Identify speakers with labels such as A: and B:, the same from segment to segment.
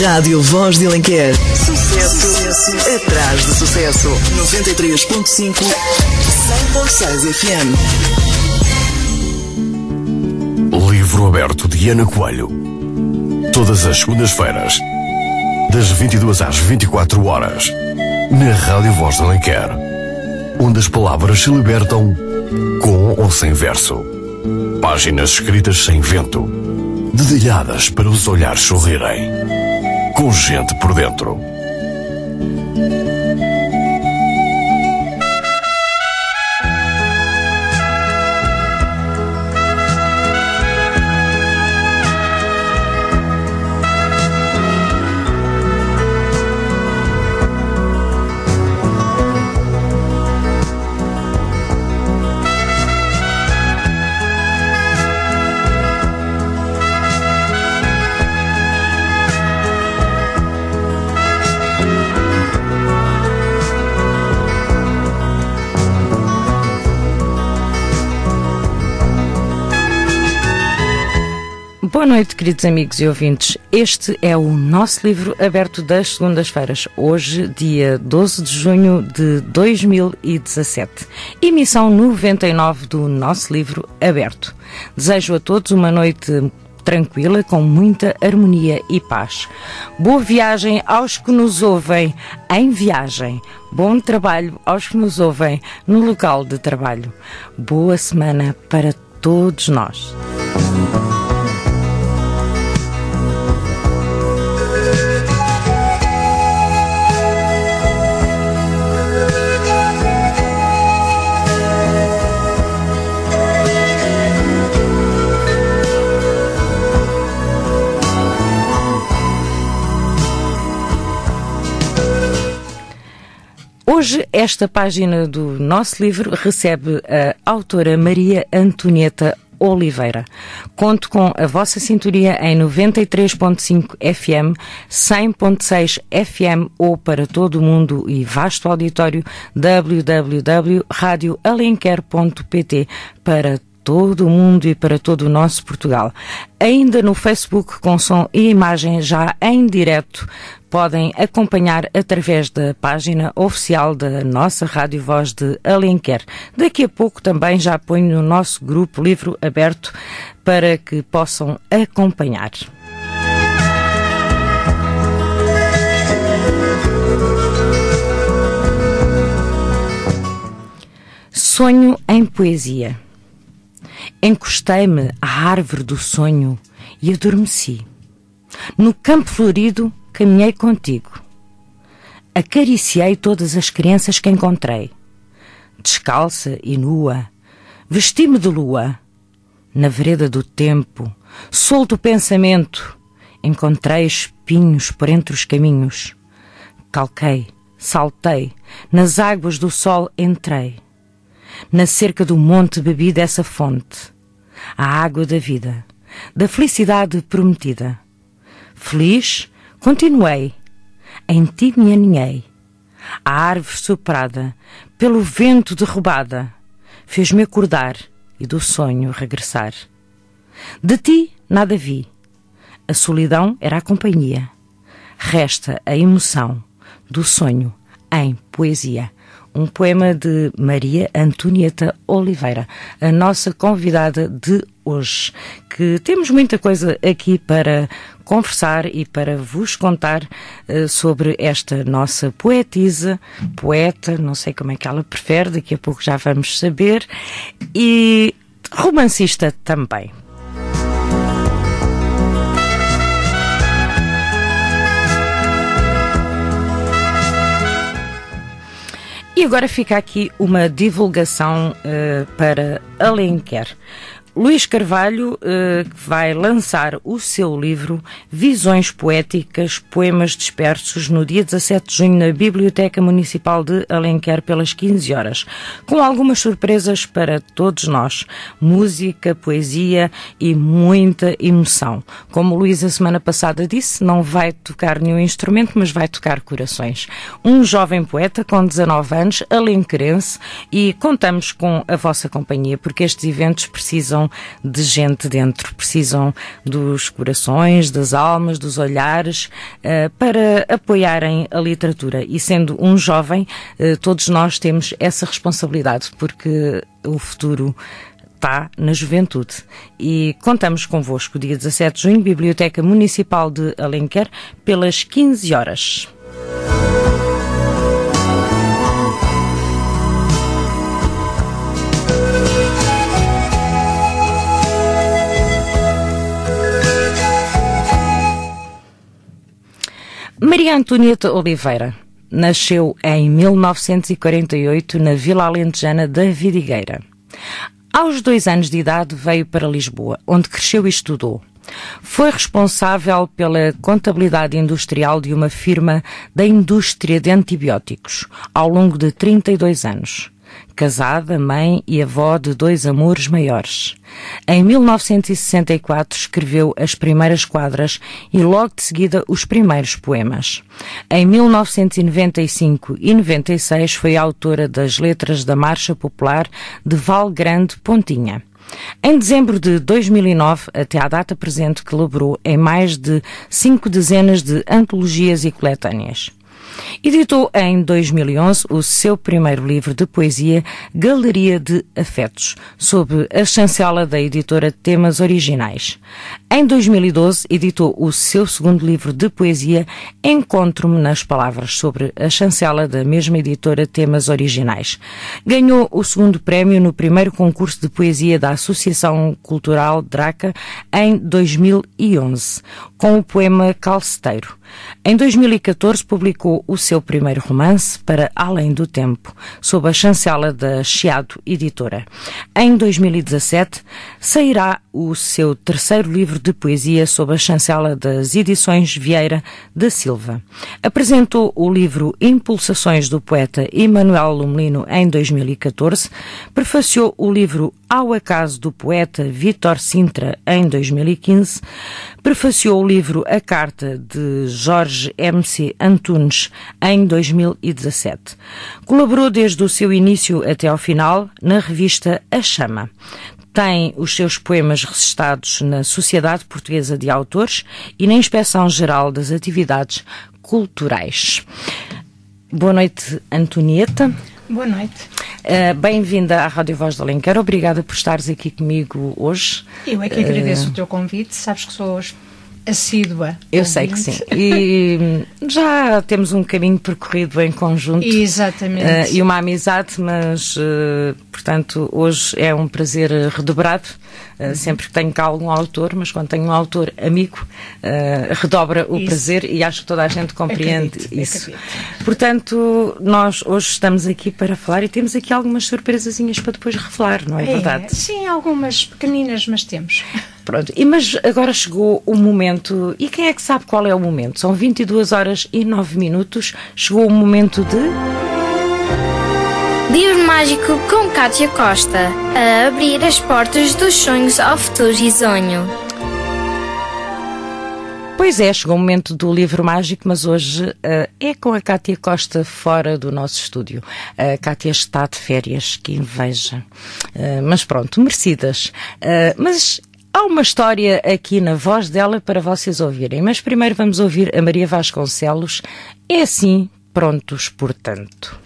A: Rádio Voz de Alenquer. Sucesso atrás de sucesso. 93.5, 100.6 FM.
B: Livro aberto de Ana Coelho. Todas as segundas-feiras, das 22 às 24 horas, na Rádio Voz de Alenquer, onde as palavras se libertam com ou sem verso. Páginas escritas sem vento, dedilhadas para os olhares sorrirem, com gente por dentro.
C: Boa noite, queridos amigos e ouvintes. Este é o nosso livro aberto das segundas-feiras. Hoje, dia 12 de junho de 2017. Emissão 99 do nosso livro aberto. Desejo a todos uma noite tranquila, com muita harmonia e paz. Boa viagem aos que nos ouvem em viagem. Bom trabalho aos que nos ouvem no local de trabalho. Boa semana para todos nós. Hoje, esta página do nosso livro recebe a autora Maria Antonieta Oliveira. Conto com a vossa sintonia em 93.5 FM, 100.6 FM ou para todo o mundo e vasto auditório www.radioalenquer.pt para todo o mundo e para todo o nosso Portugal. Ainda no Facebook, com som e imagem já em direto, podem acompanhar através da página oficial da nossa Rádio Voz de Alenquer. Daqui a pouco também já ponho no nosso grupo Livro Aberto para que possam acompanhar. Sonho em poesia. Encostei-me à árvore do sonho e adormeci. No campo florido caminhei contigo. Acariciei todas as crianças que encontrei. Descalça e nua, vesti-me de lua. Na vereda do tempo, solto o pensamento, encontrei espinhos por entre os caminhos. Calquei, saltei, nas águas do sol entrei. Na cerca do monte bebi dessa fonte, a água da vida, da felicidade prometida. Feliz, continuei, em ti me aninhei. A árvore soprada, pelo vento derrubada, fez-me acordar e do sonho regressar. De ti nada vi, a solidão era a companhia. Resta a emoção do sonho em poesia. Um poema de Maria Antonieta Oliveira, a nossa convidada de hoje, que temos muita coisa aqui para conversar e para vos contar sobre esta nossa poetisa, poeta, não sei como é que ela prefere, daqui a pouco já vamos saber, e romancista também. E agora fica aqui uma divulgação para Alenquer. Luís Carvalho vai lançar o seu livro Visões Poéticas, Poemas Dispersos, no dia 17 de junho na Biblioteca Municipal de Alenquer pelas 15 horas, com algumas surpresas para todos nós, música, poesia e muita emoção. Como o Luís a semana passada disse, não vai tocar nenhum instrumento, mas vai tocar corações. Um jovem poeta com 19 anos, alenquerense, e contamos com a vossa companhia, porque estes eventos precisam precisam de gente dentro, precisam dos corações, das almas, dos olhares, para apoiarem a literatura. E sendo um jovem, todos nós temos essa responsabilidade, porque o futuro está na juventude. E contamos convosco, dia 17 de junho, Biblioteca Municipal de Alenquer, pelas 15 horas. Maria Antonieta Oliveira nasceu em 1948 na Vila Alentejana da Vidigueira. Aos 2 anos de idade veio para Lisboa, onde cresceu e estudou. Foi responsável pela contabilidade industrial de uma firma da indústria de antibióticos ao longo de 32 anos. Casada, mãe e avó de 2 amores maiores. Em 1964 escreveu as primeiras quadras e logo de seguida os primeiros poemas. Em 1995 e 96 foi autora das letras da Marcha Popular de Val Grande Pontinha. Em dezembro de 2009, até à data presente, colaborou em mais de 5 dezenas de antologias e coletâneas. Editou em 2011 o seu primeiro livro de poesia, Galeria de Afetos, sob a chancela da editora Temas Originais. Em 2012, editou o seu segundo livro de poesia, Encontro-me nas Palavras, sobre a chancela da mesma editora Temas Originais. Ganhou o segundo prémio no primeiro concurso de poesia da Associação Cultural Draca em 2011, com o poema Calceteiro. Em 2014 publicou o seu primeiro romance, Para Além do Tempo, sob a chancela da Chiado Editora. Em 2017 sairá o seu terceiro livro de poesia sob a chancela das Edições Vieira da Silva. Apresentou o livro Impulsações do poeta Emanuel Lumelino em 2014, prefaciou o livro Ao Acaso do poeta Vítor Sintra em 2015, prefaciou o livro A Carta de Jorge M.C. Antunes em 2017. Colaborou desde o seu início até ao final na revista A Chama. Tem os seus poemas registados na Sociedade Portuguesa de Autores e na Inspeção Geral das Atividades Culturais. Boa noite, Antonieta.
D: Boa noite.
C: Bem-vinda à Rádio Voz de Alenquer. Obrigada por estares aqui comigo hoje.
D: Eu é que agradeço o teu convite. Sabes que sou assídua.
C: Eu sei que sim. E já temos um caminho percorrido em conjunto.
D: Exatamente.
C: E uma amizade, mas, portanto, hoje é um prazer redobrado. Sempre que tenho cá algum autor, mas quando tenho um autor amigo, redobra o prazer e acho que toda a gente compreende isso. Acredito. Portanto, nós hoje estamos aqui para falar e temos aqui algumas surpresazinhas para depois revelar, não é verdade?
D: Sim, algumas pequeninas, mas temos.
C: Pronto, mas agora chegou o momento, e quem é que sabe qual é o momento? São 22 horas e 9 minutos, chegou o momento de...
E: Livro Mágico com Kátia Costa, a abrir as portas dos sonhos ao futuro risonho.
C: Pois é, chegou o momento do livro mágico, mas hoje é com a Kátia Costa fora do nosso estúdio. A Kátia está de férias, que inveja. Mas pronto, merecidas. Mas há uma história aqui na voz dela para vocês ouvirem. Mas primeiro vamos ouvir a Maria Vasconcelos. É assim, prontos, portanto.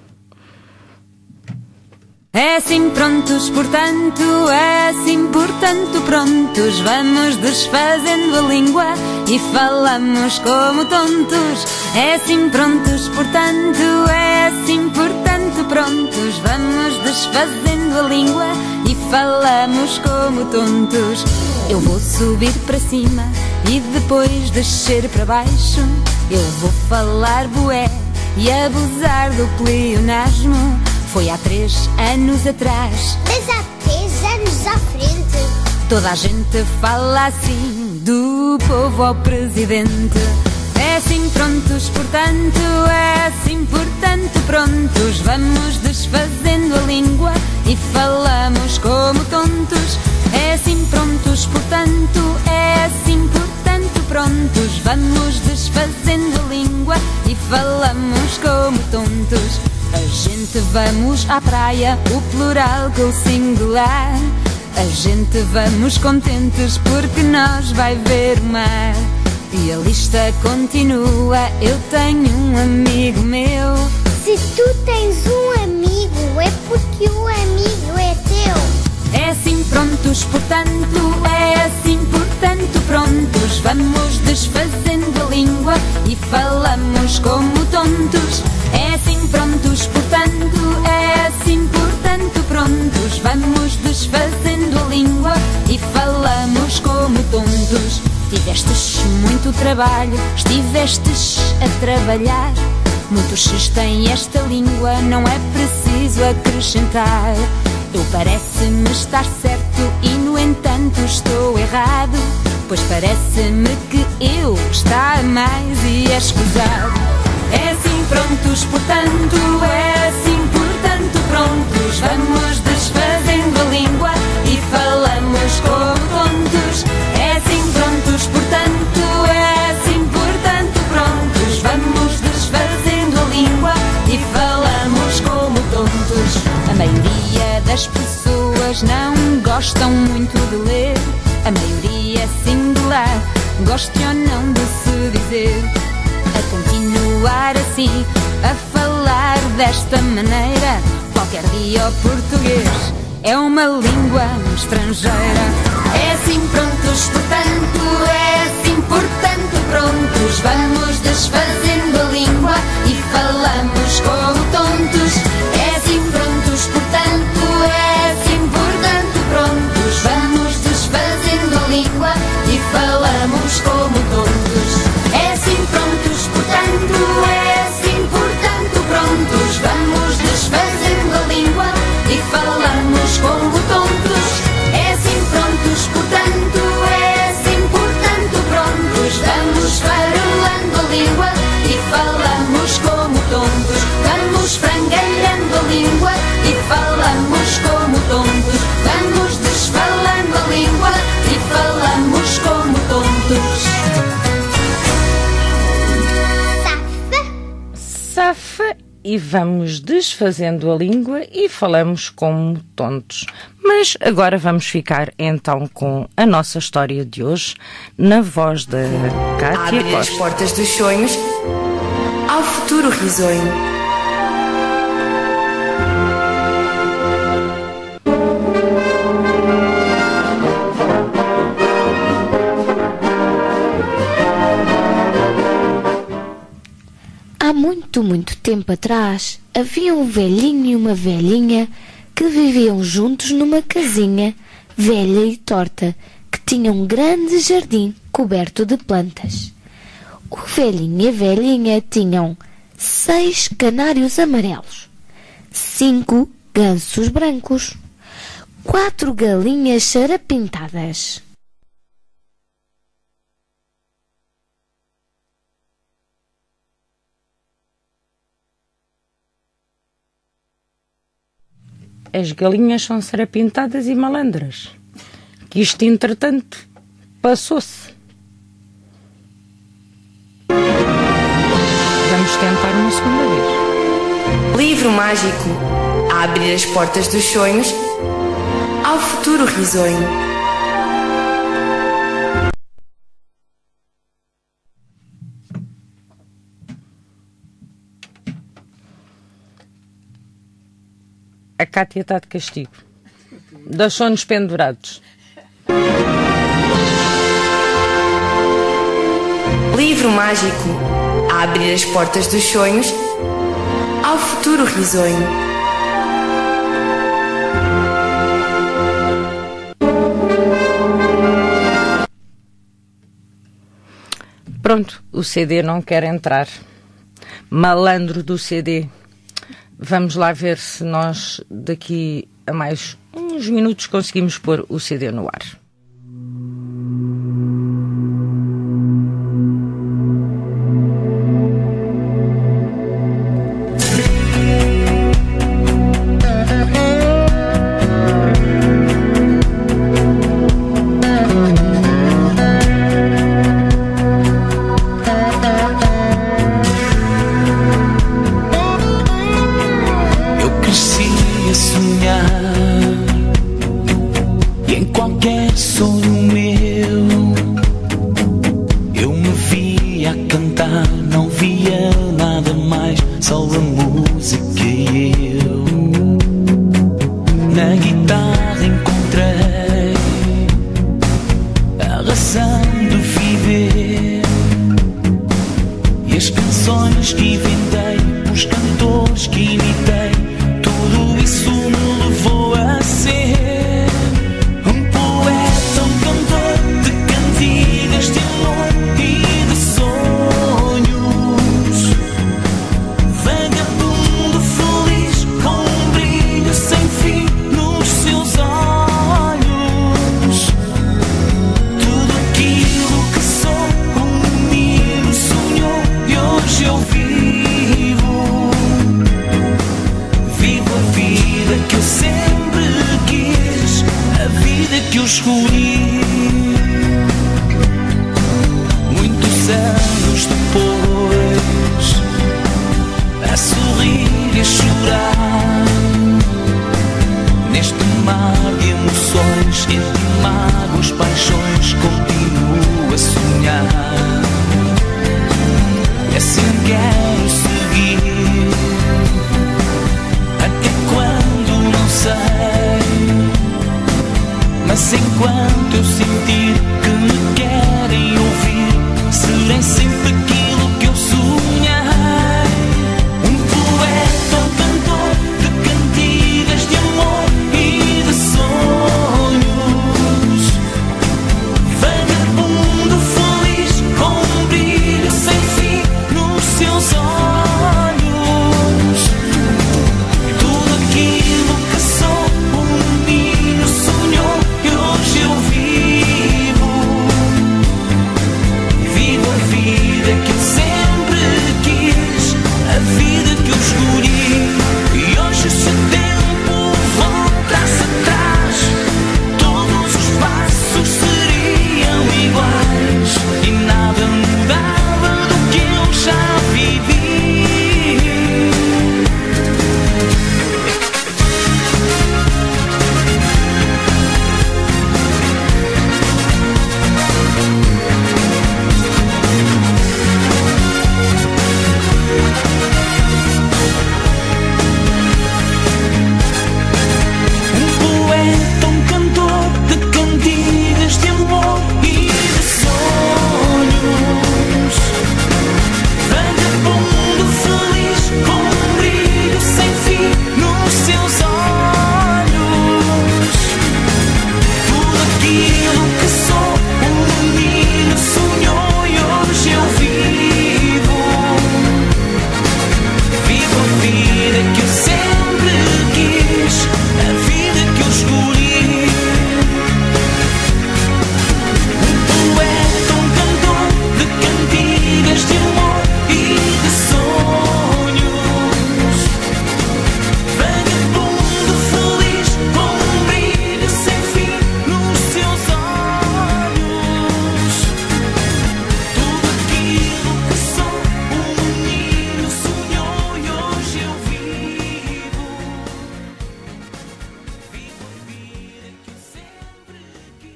F: É assim prontos, portanto, é assim portanto prontos. Vamos desfazendo a língua e falamos como tontos. É assim prontos, portanto, é assim portanto prontos. Vamos desfazendo a língua e falamos como tontos. Eu vou subir para cima e depois descer para baixo. Eu vou falar bué e abusar do pleonasmo. Foi há 3 anos atrás,
G: mas há 3 anos à frente.
F: Toda a gente fala assim, do povo ao presidente. É assim prontos, portanto, é assim portanto prontos. Vamos desfazendo a língua e falamos como tontos. É assim prontos, portanto, é assim portanto prontos. Vamos desfazendo a língua e falamos como tontos. A gente vamos à praia, o plural com o singular. A gente vamos contentes porque nós vai ver o mar. E a lista continua, eu tenho um amigo meu.
G: Se tu tens um amigo, é porque o amigo é teu.
F: É assim prontos, portanto, é assim portanto prontos. Vamos desfazendo a língua e falamos como tontos. É assim prontos, portanto, é assim portanto prontos. Vamos desfazendo a língua e falamos como tontos. Tivestes muito trabalho, estivestes a trabalhar. Muitos X têm esta língua, não é preciso acrescentar. Eu parece-me estar certo e no entanto estou errado, pois parece-me que eu está a mais e é escusado. É assim prontos, portanto, é assim portanto prontos. Vamos desfazendo a língua e falamos como tontos. É assim prontos, portanto, é assim portanto prontos. Vamos desfazendo a língua e falamos como tontos. A maioria das pessoas não gostam muito de ler. A maioria singular goste ou não de se dizer. A continuar assim, a falar desta maneira, qualquer dia o português é uma língua estrangeira. É assim prontos, portanto, é assim portanto prontos. Vamos desfazendo a língua e falamos como tontos. É assim prontos, portanto, é assim portanto prontos. Vamos desfazendo a língua e falamos como tontos. É assim prontos, portanto, é assim portanto prontos. Vamos desfazendo a língua e falamos como tontos. É assim prontos, portanto, é assim portanto prontos. Vamos farolando a língua e falamos como tontos. Vamos frangalhando a língua e falamos como tontos. Vamos desfalando a língua e falamos como tontos.
C: Safa, e vamos desfazendo a língua e falamos como tontos. Mas agora vamos ficar então com a nossa história de hoje, na voz da Cátia
A: Abre as
C: Costa.
A: portas dos sonhos ao futuro risonho.
H: Há muito, muito tempo atrás, havia um velhinho e uma velhinha que viviam juntos numa casinha velha e torta, que tinha um grande jardim coberto de plantas. O velhinho e a velhinha tinham 6 canários amarelos, 5 gansos brancos, 4 galinhas sarapintadas,
C: As galinhas são sarapintadas e malandras. Que isto, entretanto, passou-se. Vamos tentar uma segunda vez.
A: Livro mágico a abrir as portas dos sonhos ao futuro risonho.
C: A Cátia está de castigo. Deixou-nos pendurados.
A: Livro mágico a abrir as portas dos sonhos ao futuro risonho.
C: Pronto, o CD não quer entrar. Malandro do CD. Vamos lá ver se nós daqui a mais uns minutos conseguimos pôr o CD no ar.
I: cantar, não via nada mais, só a música e eu. Na guitarra encontrei a razão de viver, e as canções que inventei, os cantores que imitei, tudo isso me levou a ser um poeta, um cantor de cantigas de amor e de sonhos, vagabundo feliz com um brilho sem fim nos seus olhos. Tudo aquilo que sou, um menino sonhou e hoje eu vivo. Vivo a vida que eu sempre quis, a vida que eu escolhi. Muitos anos depois, a sorrir e a chorar, neste mar de emoções, entre mágoas, paixões, continuo a sonhar. Assim quero seguir, até quando não sei, mas enquanto eu sentir que me querem ouvir, serei sempre aquilo que eu sonhei. Um poeta, um cantor de cantigas de amor e de sonhos, vagabundo feliz com um brilho sem fim nos seus olhos. Tudo aquilo que sou, um menino sonhou e hoje eu vivo. Vivo a vida que eu sempre quis, a vida que eu escolhi. E hoje, se o tempo voltasse atrás, todos os passos seriam iguais e nada mudava do que eu já vivi. Um poeta, um cantor de cantigas de amor e de sonhos, vagabundo feliz com um brilho sem fim nos seus olhos. Tudo aquilo que sou, um menino sonhou e hoje eu vivo. Vivo a vida que eu sempre quis, a vida que eu escolhi. Um poeta, um cantor de cantigas de amor e de sonhos, vagabundo feliz com um brilho sem fim nos seus olhos. Tudo aquilo que sou, um menino sonhou e hoje eu vivo. Vivo a vida que eu sempre quis,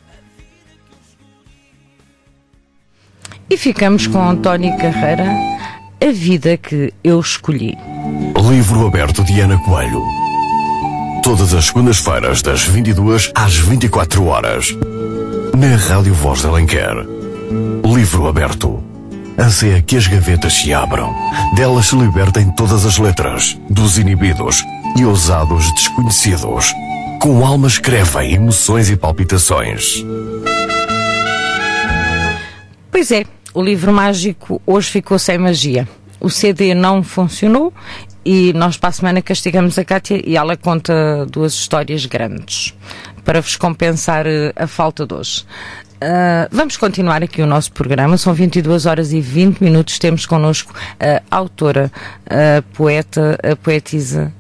I: a vida que eu escolhi.
C: E ficamos com António Carreira, A Vida que Eu Escolhi.
B: Livro aberto de Ana Coelho. Todas as segundas-feiras, das 22 às 24 horas. Na Rádio Voz de Alenquer. Livro aberto. Anseia que as gavetas se abram. Delas se libertem todas as letras, dos inibidos e ousados desconhecidos. Com alma escrevem emoções e palpitações.
C: Pois é, o livro mágico hoje ficou sem magia. O CD não funcionou e nós para a semana castigamos a Cátia e ela conta duas histórias grandes para vos compensar a falta de hoje. Vamos continuar aqui o nosso programa. São 22 horas e 20 minutos. Temos connosco a autora, a poeta, a poetisa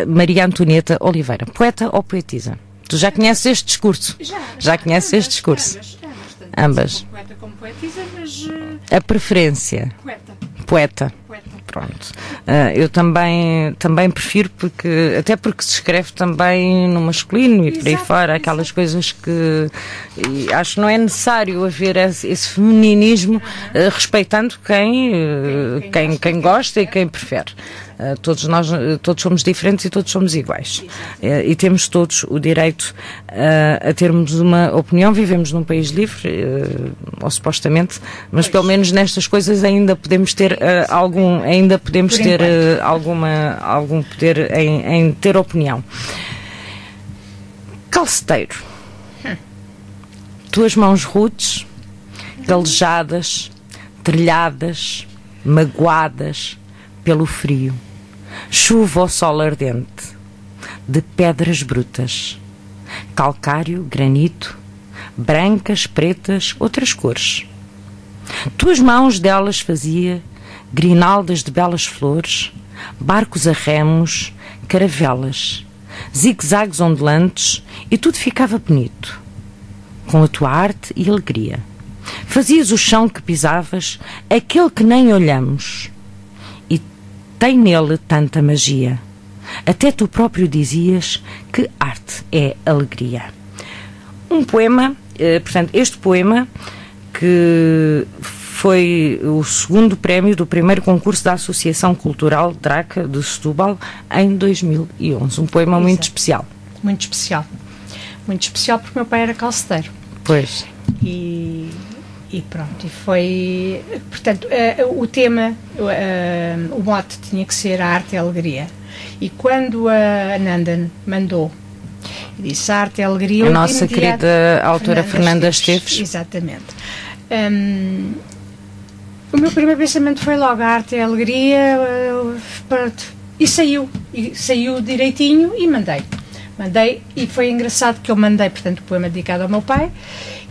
C: Maria Antonieta Oliveira. Poeta ou poetisa? Tu já conheces este discurso? Já conheces este discurso? Ambas.
D: Poeta como poetisa, mas...
C: A preferência?
D: Poeta.
C: Pronto. Eu também prefiro, até porque se escreve também no masculino e por aí fora, aquelas coisas que acho que não é necessário haver esse femininismo, respeitando quem gosta e quem prefere. Todos nós somos diferentes e todos somos iguais. E temos todos o direito a termos uma opinião. Vivemos num país livre, ou supostamente, mas pelo menos nestas coisas ainda podemos ter algum poder em ter opinião. Calceteiro. Tuas mãos rudes, calejadas, trilhadas, magoadas pelo frio, chuva ou sol ardente, de pedras brutas, calcário, granito, brancas, pretas, outras cores. Tuas mãos delas fazia grinaldas de belas flores, barcos a remos, caravelas, zigue-zagues ondulantes, e tudo ficava bonito, com a tua arte e alegria. Fazias o chão que pisavas, aquele que nem olhamos, tem nele tanta magia. Até tu próprio dizias que arte é alegria. Um poema, portanto, este poema, que foi o segundo prémio do primeiro concurso da Associação Cultural Draca de Setúbal em 2011. Um poema muito especial.
D: Muito especial. Muito especial porque meu pai era calceteiro.
C: Pois.
D: E pronto, e foi, portanto, o tema, o mote tinha que ser a arte e a alegria. E quando a Nandan mandou, disse a arte e a alegria...
C: A nossa querida autora Fernanda Esteves.
D: Exatamente. O meu primeiro pensamento foi logo a arte e a alegria, e saiu direitinho e mandei, e foi engraçado que eu mandei, portanto, o poema dedicado ao meu pai.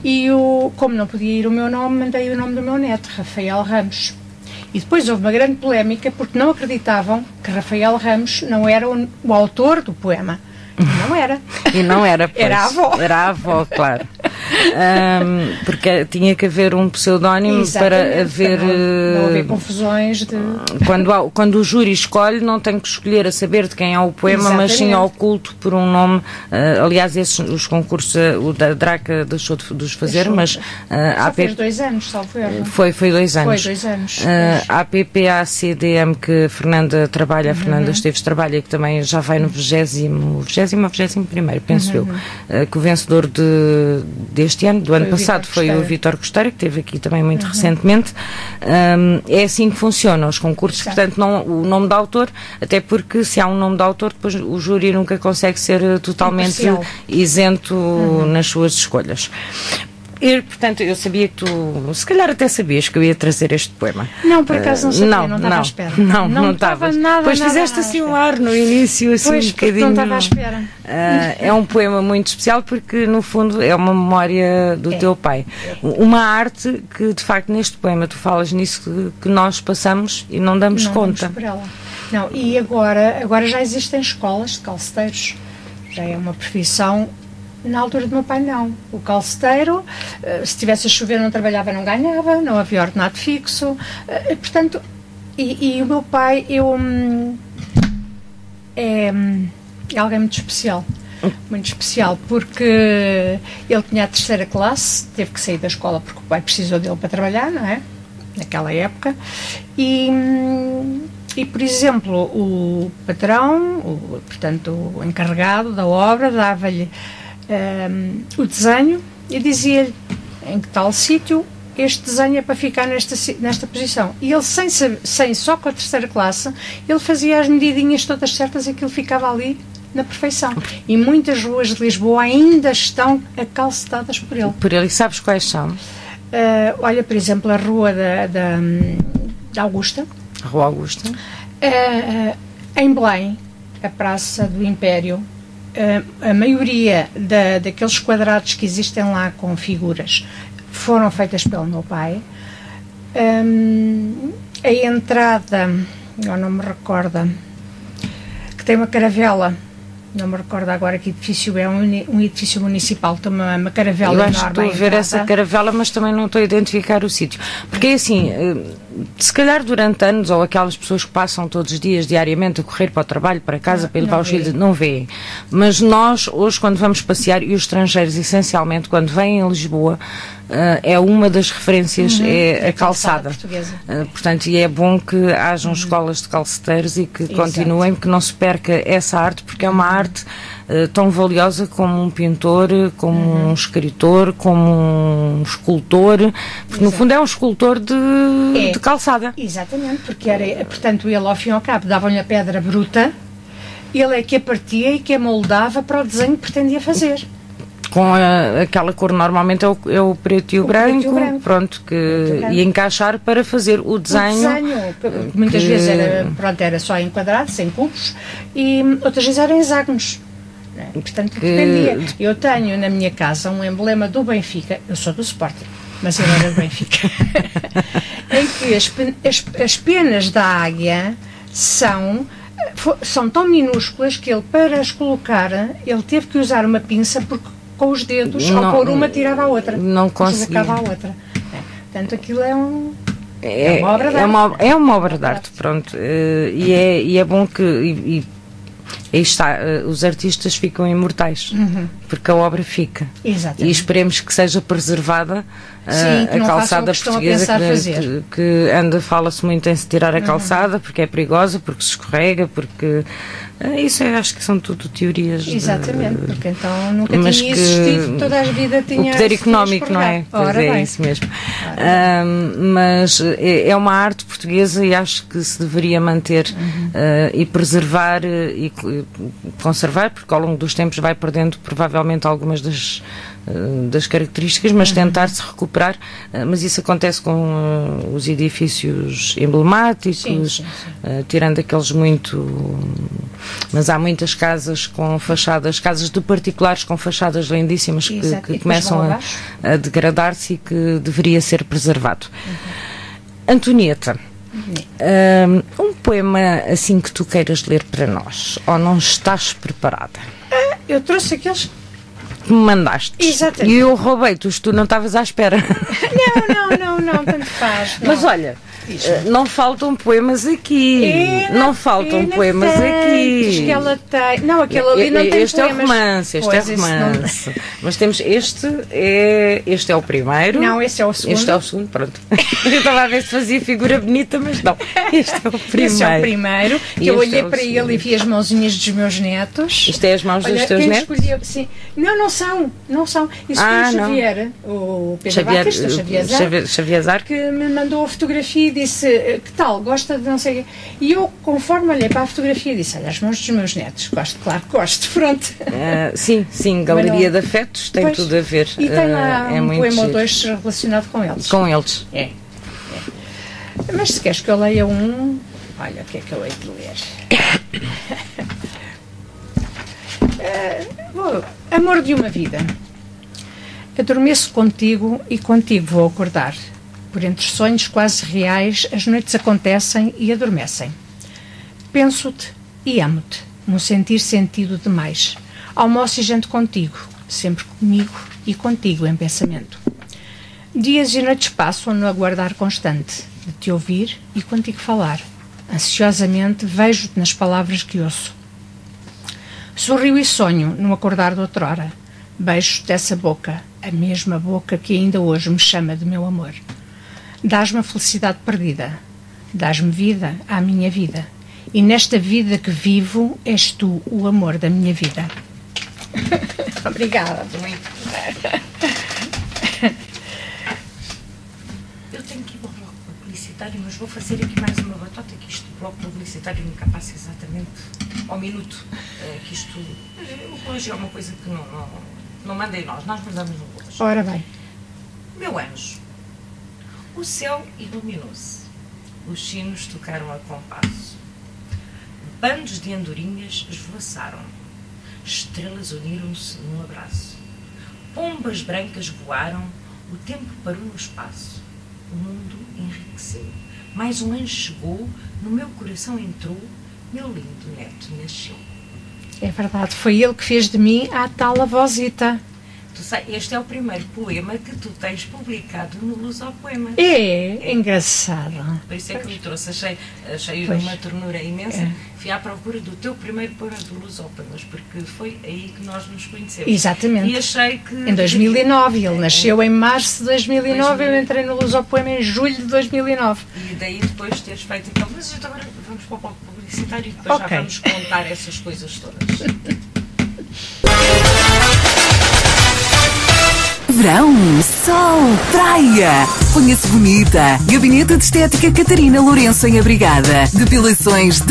D: E como não podia ir o meu nome, mandei o nome do meu neto, Rafael Ramos. E depois houve uma grande polémica porque não acreditavam que Rafael Ramos não era o autor do poema. Não era.
C: E não era, pois.
D: Era a avó.
C: Era a avó, claro. Porque tinha que haver um pseudónimo para haver...
D: Não haver confusões de...
C: Quando o júri escolhe, não tem que escolher a saber de quem é o poema, mas sim ao oculto por um nome. Aliás, os concursos, o da Draca deixou de os fazer, mas...
D: fez 2 anos, salvo erro.
C: Foi 2 anos.
D: Foi 2 anos.
C: A PPACDM que a Fernanda trabalha, a Fernanda Esteves trabalha, que também já vai no 21º, penso eu, que o vencedor deste ano, do ano passado, foi o Vítor Costeira, que esteve aqui também muito recentemente. É assim que funcionam os concursos, portanto, não o nome do autor, até porque se há um nome do autor, depois o júri nunca consegue ser totalmente isento nas suas escolhas. Portanto, eu sabia que tu, se calhar até sabias que eu ia trazer este poema.
D: Não, por acaso não sabia, não estava à espera.
C: Não estava nada. Pois fizeste assim um ar no início, assim
D: pois,
C: um bocadinho.
D: Não estava à espera.
C: É um poema muito especial porque, no fundo, é uma memória do teu pai. Uma arte que, de facto, neste poema tu falas nisso que nós passamos e não damos conta.
D: Damos por ela. Não, e agora já existem escolas de calceteiros. Já é uma profissão. Na altura do meu pai, não. O calceteiro, se tivesse a chover, não trabalhava, não ganhava, não havia ordenado fixo. Portanto, e o meu pai, é alguém muito especial. Muito especial, porque ele tinha a 3ª classe, teve que sair da escola porque o pai precisou dele para trabalhar, não é? Naquela época. E, por exemplo, o patrão, portanto, o encarregado da obra, dava-lhe o desenho e dizia-lhe em que tal sítio este desenho é para ficar nesta posição. E ele, sem só com a 3ª classe, ele fazia as medidinhas todas certas e aquilo ficava ali na perfeição. E muitas ruas de Lisboa ainda estão acalcetadas por ele.
C: Por ele. E sabes quais são?
D: Olha, por exemplo, a rua da Augusta.
C: Rua Augusta.
D: Em Belém, a Praça do Império. A maioria daqueles quadrados que existem lá com figuras foram feitas pelo meu pai. A entrada, eu não me recordo, que tem uma caravela, não me recordo agora que edifício é, um edifício municipal, tem uma caravela enorme.
C: Eu acho que estou a ver essa caravela, mas também não estou a identificar o sítio. Porque é assim, se calhar durante anos, ou aquelas pessoas que passam todos os dias, diariamente, a correr para o trabalho, para casa, para ir levar os filhos, não vêem. Mas nós, hoje, quando vamos passear, e os estrangeiros, essencialmente, quando vêm em Lisboa, é uma das referências, é a calçada. Portanto, e é bom que hajam escolas de calceteiros e que continuem, que não se perca essa arte, porque é uma arte tão valiosa como um pintor, como um escritor, como um escultor, porque no fundo é um escultor de calçada.
D: Exatamente, porque era, portanto, ele ao fim e ao cabo davam-lhe a pedra bruta, ele é que a partia e que a moldava para o desenho que pretendia fazer.
C: Com aquela cor normalmente é o preto e o branco, pronto, e encaixar para fazer o desenho.
D: Muitas vezes era só em quadrados, em cubos, e outras vezes eram hexágonos. Portanto, dependia. Eu tenho na minha casa um emblema do Benfica, eu sou do Sporting, mas ele era do Benfica, em que as penas da águia são tão minúsculas que ele, para as colocar, ele teve que usar uma pinça, porque com os dedos, ao pôr uma, tirava a outra.
C: Não conseguia.
D: A outra. Portanto, aquilo é uma obra de arte.
C: É uma obra de arte, pronto. E é bom que... Aí está, os artistas ficam imortais, porque a obra fica.
D: Exatamente.
C: E esperemos que seja preservada a calçada portuguesa, que fala-se muito em se tirar a calçada, porque é perigosa, porque se escorrega, porque... Isso acho que são tudo teorias.
D: Exatamente, porque então nunca tinha existido, toda a vida tinha...
C: O poder económico, não é? Pois é, isso mesmo. Mas é uma arte portuguesa e acho que se deveria manter e preservar e conservar, porque ao longo dos tempos vai perdendo provavelmente algumas das características, mas tentar-se recuperar, mas isso acontece com os edifícios emblemáticos, sim. Tirando aqueles muito... Mas há muitas casas com fachadas, casas de particulares com fachadas lindíssimas que começam a degradar-se e que deveria ser preservado. Antonieta, um poema assim que tu queiras ler para nós, ou não estás preparada?
D: Eu trouxe aqueles
C: que me mandaste.
D: Exatamente.
C: E eu roubei-te, tu não estavas à espera.
D: Não, tanto faz. Não.
C: Mas olha, não faltam poemas aqui. Não faltam poemas aqui.
D: Diz que ela tem. Não, aquele ali não tem
C: este poemas. Este é o romance. Não... Mas temos este é o primeiro.
D: Não, este é o segundo.
C: Este é o segundo, pronto. Eu estava a ver se fazia figura bonita, mas não. Este é o primeiro.
D: Este é o primeiro, que eu olhei para ele e vi as mãozinhas dos meus netos.
C: Isto é as mãos dos teus netos?
D: Sim. Não são. Isso foi o Xavier, o Pedro Batista,
C: Xavier Zarco,
D: que me mandou a fotografia e disse, que tal, gosta de não sei o quê. E eu, conforme olhei para a fotografia, disse, olha, as mãos dos meus netos, gosto, claro que gosto, pronto.
C: Sim, Galeria de Afetos, tem tudo a ver.
D: E tem lá um poema ou dois relacionado com eles.
C: Com eles.
D: É. Mas se queres que eu leia um, olha, o que é que eu hei de ler? Amor de uma vida. Adormeço contigo e contigo vou acordar. Por entre sonhos quase reais, as noites acontecem e adormecem. Penso-te e amo-te, num sentir sentido demais. Almoço e janto contigo, sempre comigo e contigo em pensamento. Dias e noites passam no aguardar constante, de te ouvir e contigo falar. Ansiosamente vejo-te nas palavras que ouço. Sorrio e sonho no acordar de outrora. Beijo dessa boca, a mesma boca que ainda hoje me chama de meu amor. Dás-me a felicidade perdida, dás-me vida à minha vida, e nesta vida que vivo és tu o amor da minha vida. Obrigada.
C: Eu tenho que ir para o bloco publicitário, mas vou fazer aqui mais uma batota, que isto do bloco publicitário nunca passa exatamente ao minuto. Que isto hoje é uma coisa que não mandem nós mandamos no hoje.
D: Ora bem.
C: Meu anjo, o céu iluminou-se, os sinos tocaram a compasso, bandos de andorinhas esvoaçaram, estrelas uniram-se num abraço, pombas brancas voaram, o tempo parou no espaço, o mundo enriqueceu, mais um anjo chegou, no meu coração entrou, meu lindo neto nasceu.
D: É verdade, foi ele que fez de mim a tal avózita.
C: Este é o primeiro poema que tu tens publicado no Lusopoemas.
D: É engraçado.
C: Por isso é que me trouxe, achei uma ternura imensa. Fui à procura do teu primeiro poema do Lusopoemas, porque foi aí que nós nos conhecemos.
D: Exatamente.
C: E achei que...
D: Em 2009, ele nasceu em março de 2009, eu entrei no Lusopoema em julho de 2009.
C: E daí depois teres feito então, mas agora vamos para o palco publicitário e depois já vamos contar essas coisas todas.
J: Verão, sol, praia. Ponha-se bonita. Gabinete de Estética Catarina Lourenço em Abrigada. Depilações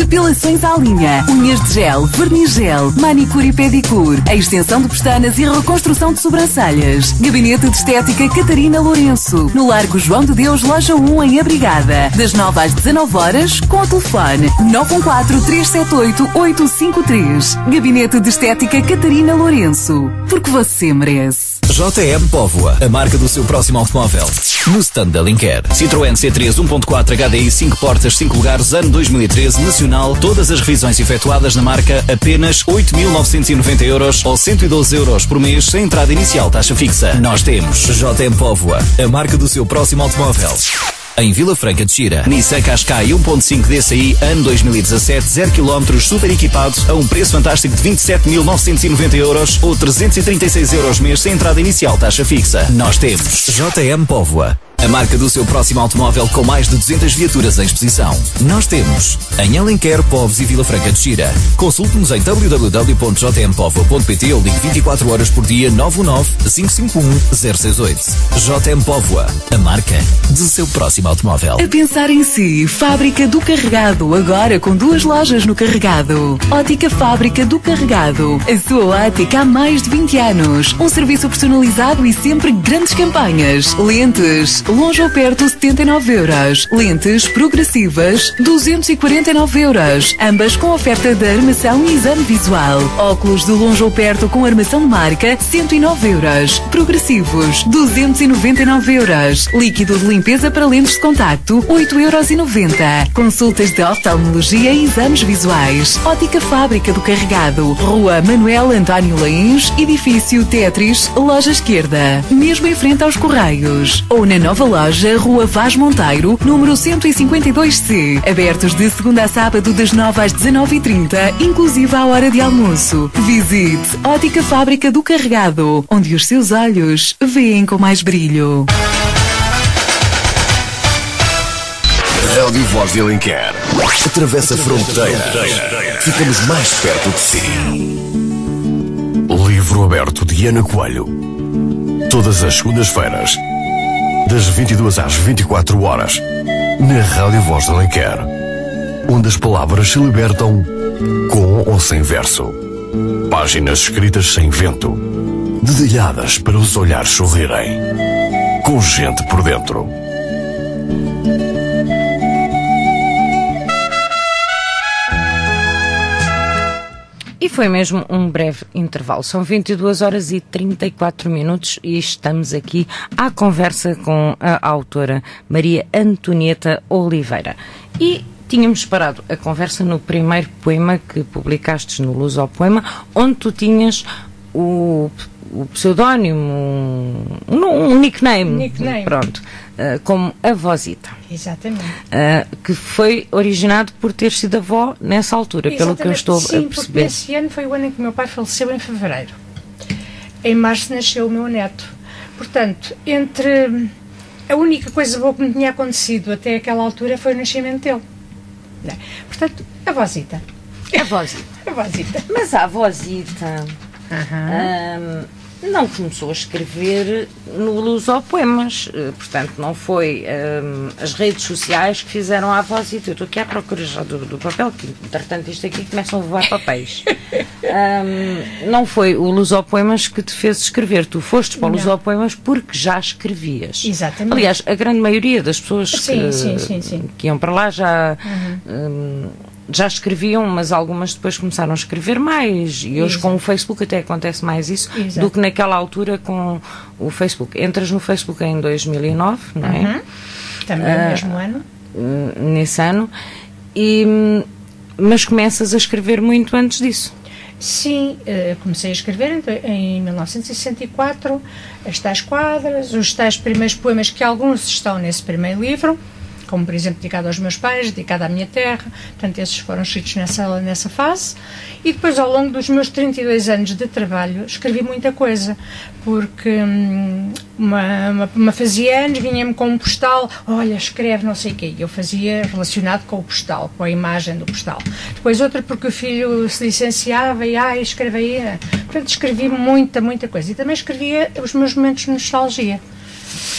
J: à linha. Unhas de gel, verniz gel, manicure e pedicure. A extensão de pestanas e a reconstrução de sobrancelhas. Gabinete de Estética Catarina Lourenço. No Largo João de Deus, Loja 1 em Abrigada. Das 9 às 19 horas, com o telefone 914-378-853. Gabinete de Estética Catarina Lourenço. Porque você merece.
K: JM Póvoa, a marca do seu próximo automóvel. No stand da Linker. Citroën C3 1.4 HDI 5 portas 5 lugares ano 2013 nacional. Todas as revisões efetuadas na marca apenas 8.990 euros ou 112 euros por mês sem entrada inicial taxa fixa. Nós temos JM Póvoa, a marca do seu próximo automóvel. Em Vila Franca de Xira, Nissan Qashqai 1.5 DCI, ano 2017, 0 km, super equipados, a um preço fantástico de 27.990 euros ou 336 euros mês sem entrada inicial taxa fixa. Nós temos JM Póvoa, a marca do seu próximo automóvel com mais de 200 viaturas em exposição. Nós temos em Alenquer, Povos e Vila Franca de Xira. Consulte-nos em www.jmpovoa.pt ou ligue 24 horas por dia 919-551-068. JM Póvoa, a marca do seu próximo automóvel.
J: A pensar em si, Fábrica do Carregado, agora com 2 lojas no Carregado. Ótica Fábrica do Carregado, a sua ótica há mais de 20 anos. Um serviço personalizado e sempre grandes campanhas. Lentes, longe ou perto 79 euros. Lentes progressivas 249 euros. Ambas com oferta de armação e exame visual. Óculos de longe ou perto com armação de marca 109 euros. Progressivos 299 euros. Líquido de limpeza para lentes de contacto 8,90 euros. Consultas de oftalmologia e exames visuais. Ótica Fábrica do Carregado. Rua Manuel António Lains, edifício Tetris, loja esquerda. Mesmo em frente aos Correios. Ou na nova loja Rua Vaz Monteiro, número 152C. Abertos de segunda a sábado das 9 às 19h30, inclusive à hora de almoço. Visite Ótica Fábrica do Carregado, onde os seus olhos veem com mais brilho.
B: Rádio Voz de Alenquer. Atravessa a fronteira. Ficamos mais perto de si. Livro aberto de Ana Coelho. Todas as segundas-feiras, das 22 às 24 horas, na Rádio Voz de Alenquer, onde as palavras se libertam com ou sem verso. Páginas escritas sem vento, dedilhadas para os olhares sorrirem, com gente por dentro.
C: E foi mesmo um breve intervalo. São 22 horas e 34 minutos e estamos aqui à conversa com a autora Maria Antonieta Oliveira. E tínhamos parado a conversa no primeiro poema que publicaste no Lusopoema, onde tu tinhas o pseudónimo, um nickname. Pronto, como a Vozita.
D: Exatamente.
C: Que foi originado por ter sido avó nessa altura,
D: Exatamente.
C: pelo que eu estou a perceber.
D: Sim, porque esse ano foi o ano em que o meu pai faleceu, em fevereiro. Em março nasceu o meu neto. Portanto, a única coisa boa que me tinha acontecido até aquela altura foi o nascimento dele. Portanto, a Vozita.
C: A Vozita.
D: A Vozita.
C: Mas a Vozita não começou a escrever no Lusopoemas, portanto não foi as redes sociais que fizeram a Vozita. Eu estou aqui à procura já do papel, que entretanto isto aqui começam a voar papéis. Não foi o Lusopoemas que te fez escrever, tu foste para o Lusopoemas porque já escrevias.
D: Exatamente.
C: Aliás, a grande maioria das pessoas que iam para lá já escreviam, mas algumas depois começaram a escrever mais, e hoje com o Facebook até acontece mais isso do que naquela altura com o Facebook. Entras no Facebook em 2009, não é?
D: Também no mesmo ano.
C: Nesse ano, mas começas a escrever muito antes disso.
D: Sim, comecei a escrever em 1964, as tais quadras, os tais primeiros poemas, que alguns estão nesse primeiro livro, como por exemplo dedicado aos meus pais, dedicado à minha terra, portanto esses foram escritos nessa fase. E depois, ao longo dos meus 32 anos de trabalho, escrevi muita coisa, porque uma fazia anos, vinha-me com um postal, olha, escreve não sei o quê, eu fazia relacionado com o postal, com a imagem do postal. Depois outra porque o filho se licenciava e escreve aí. Portanto, escrevi muita coisa. E também escrevia os meus momentos de nostalgia.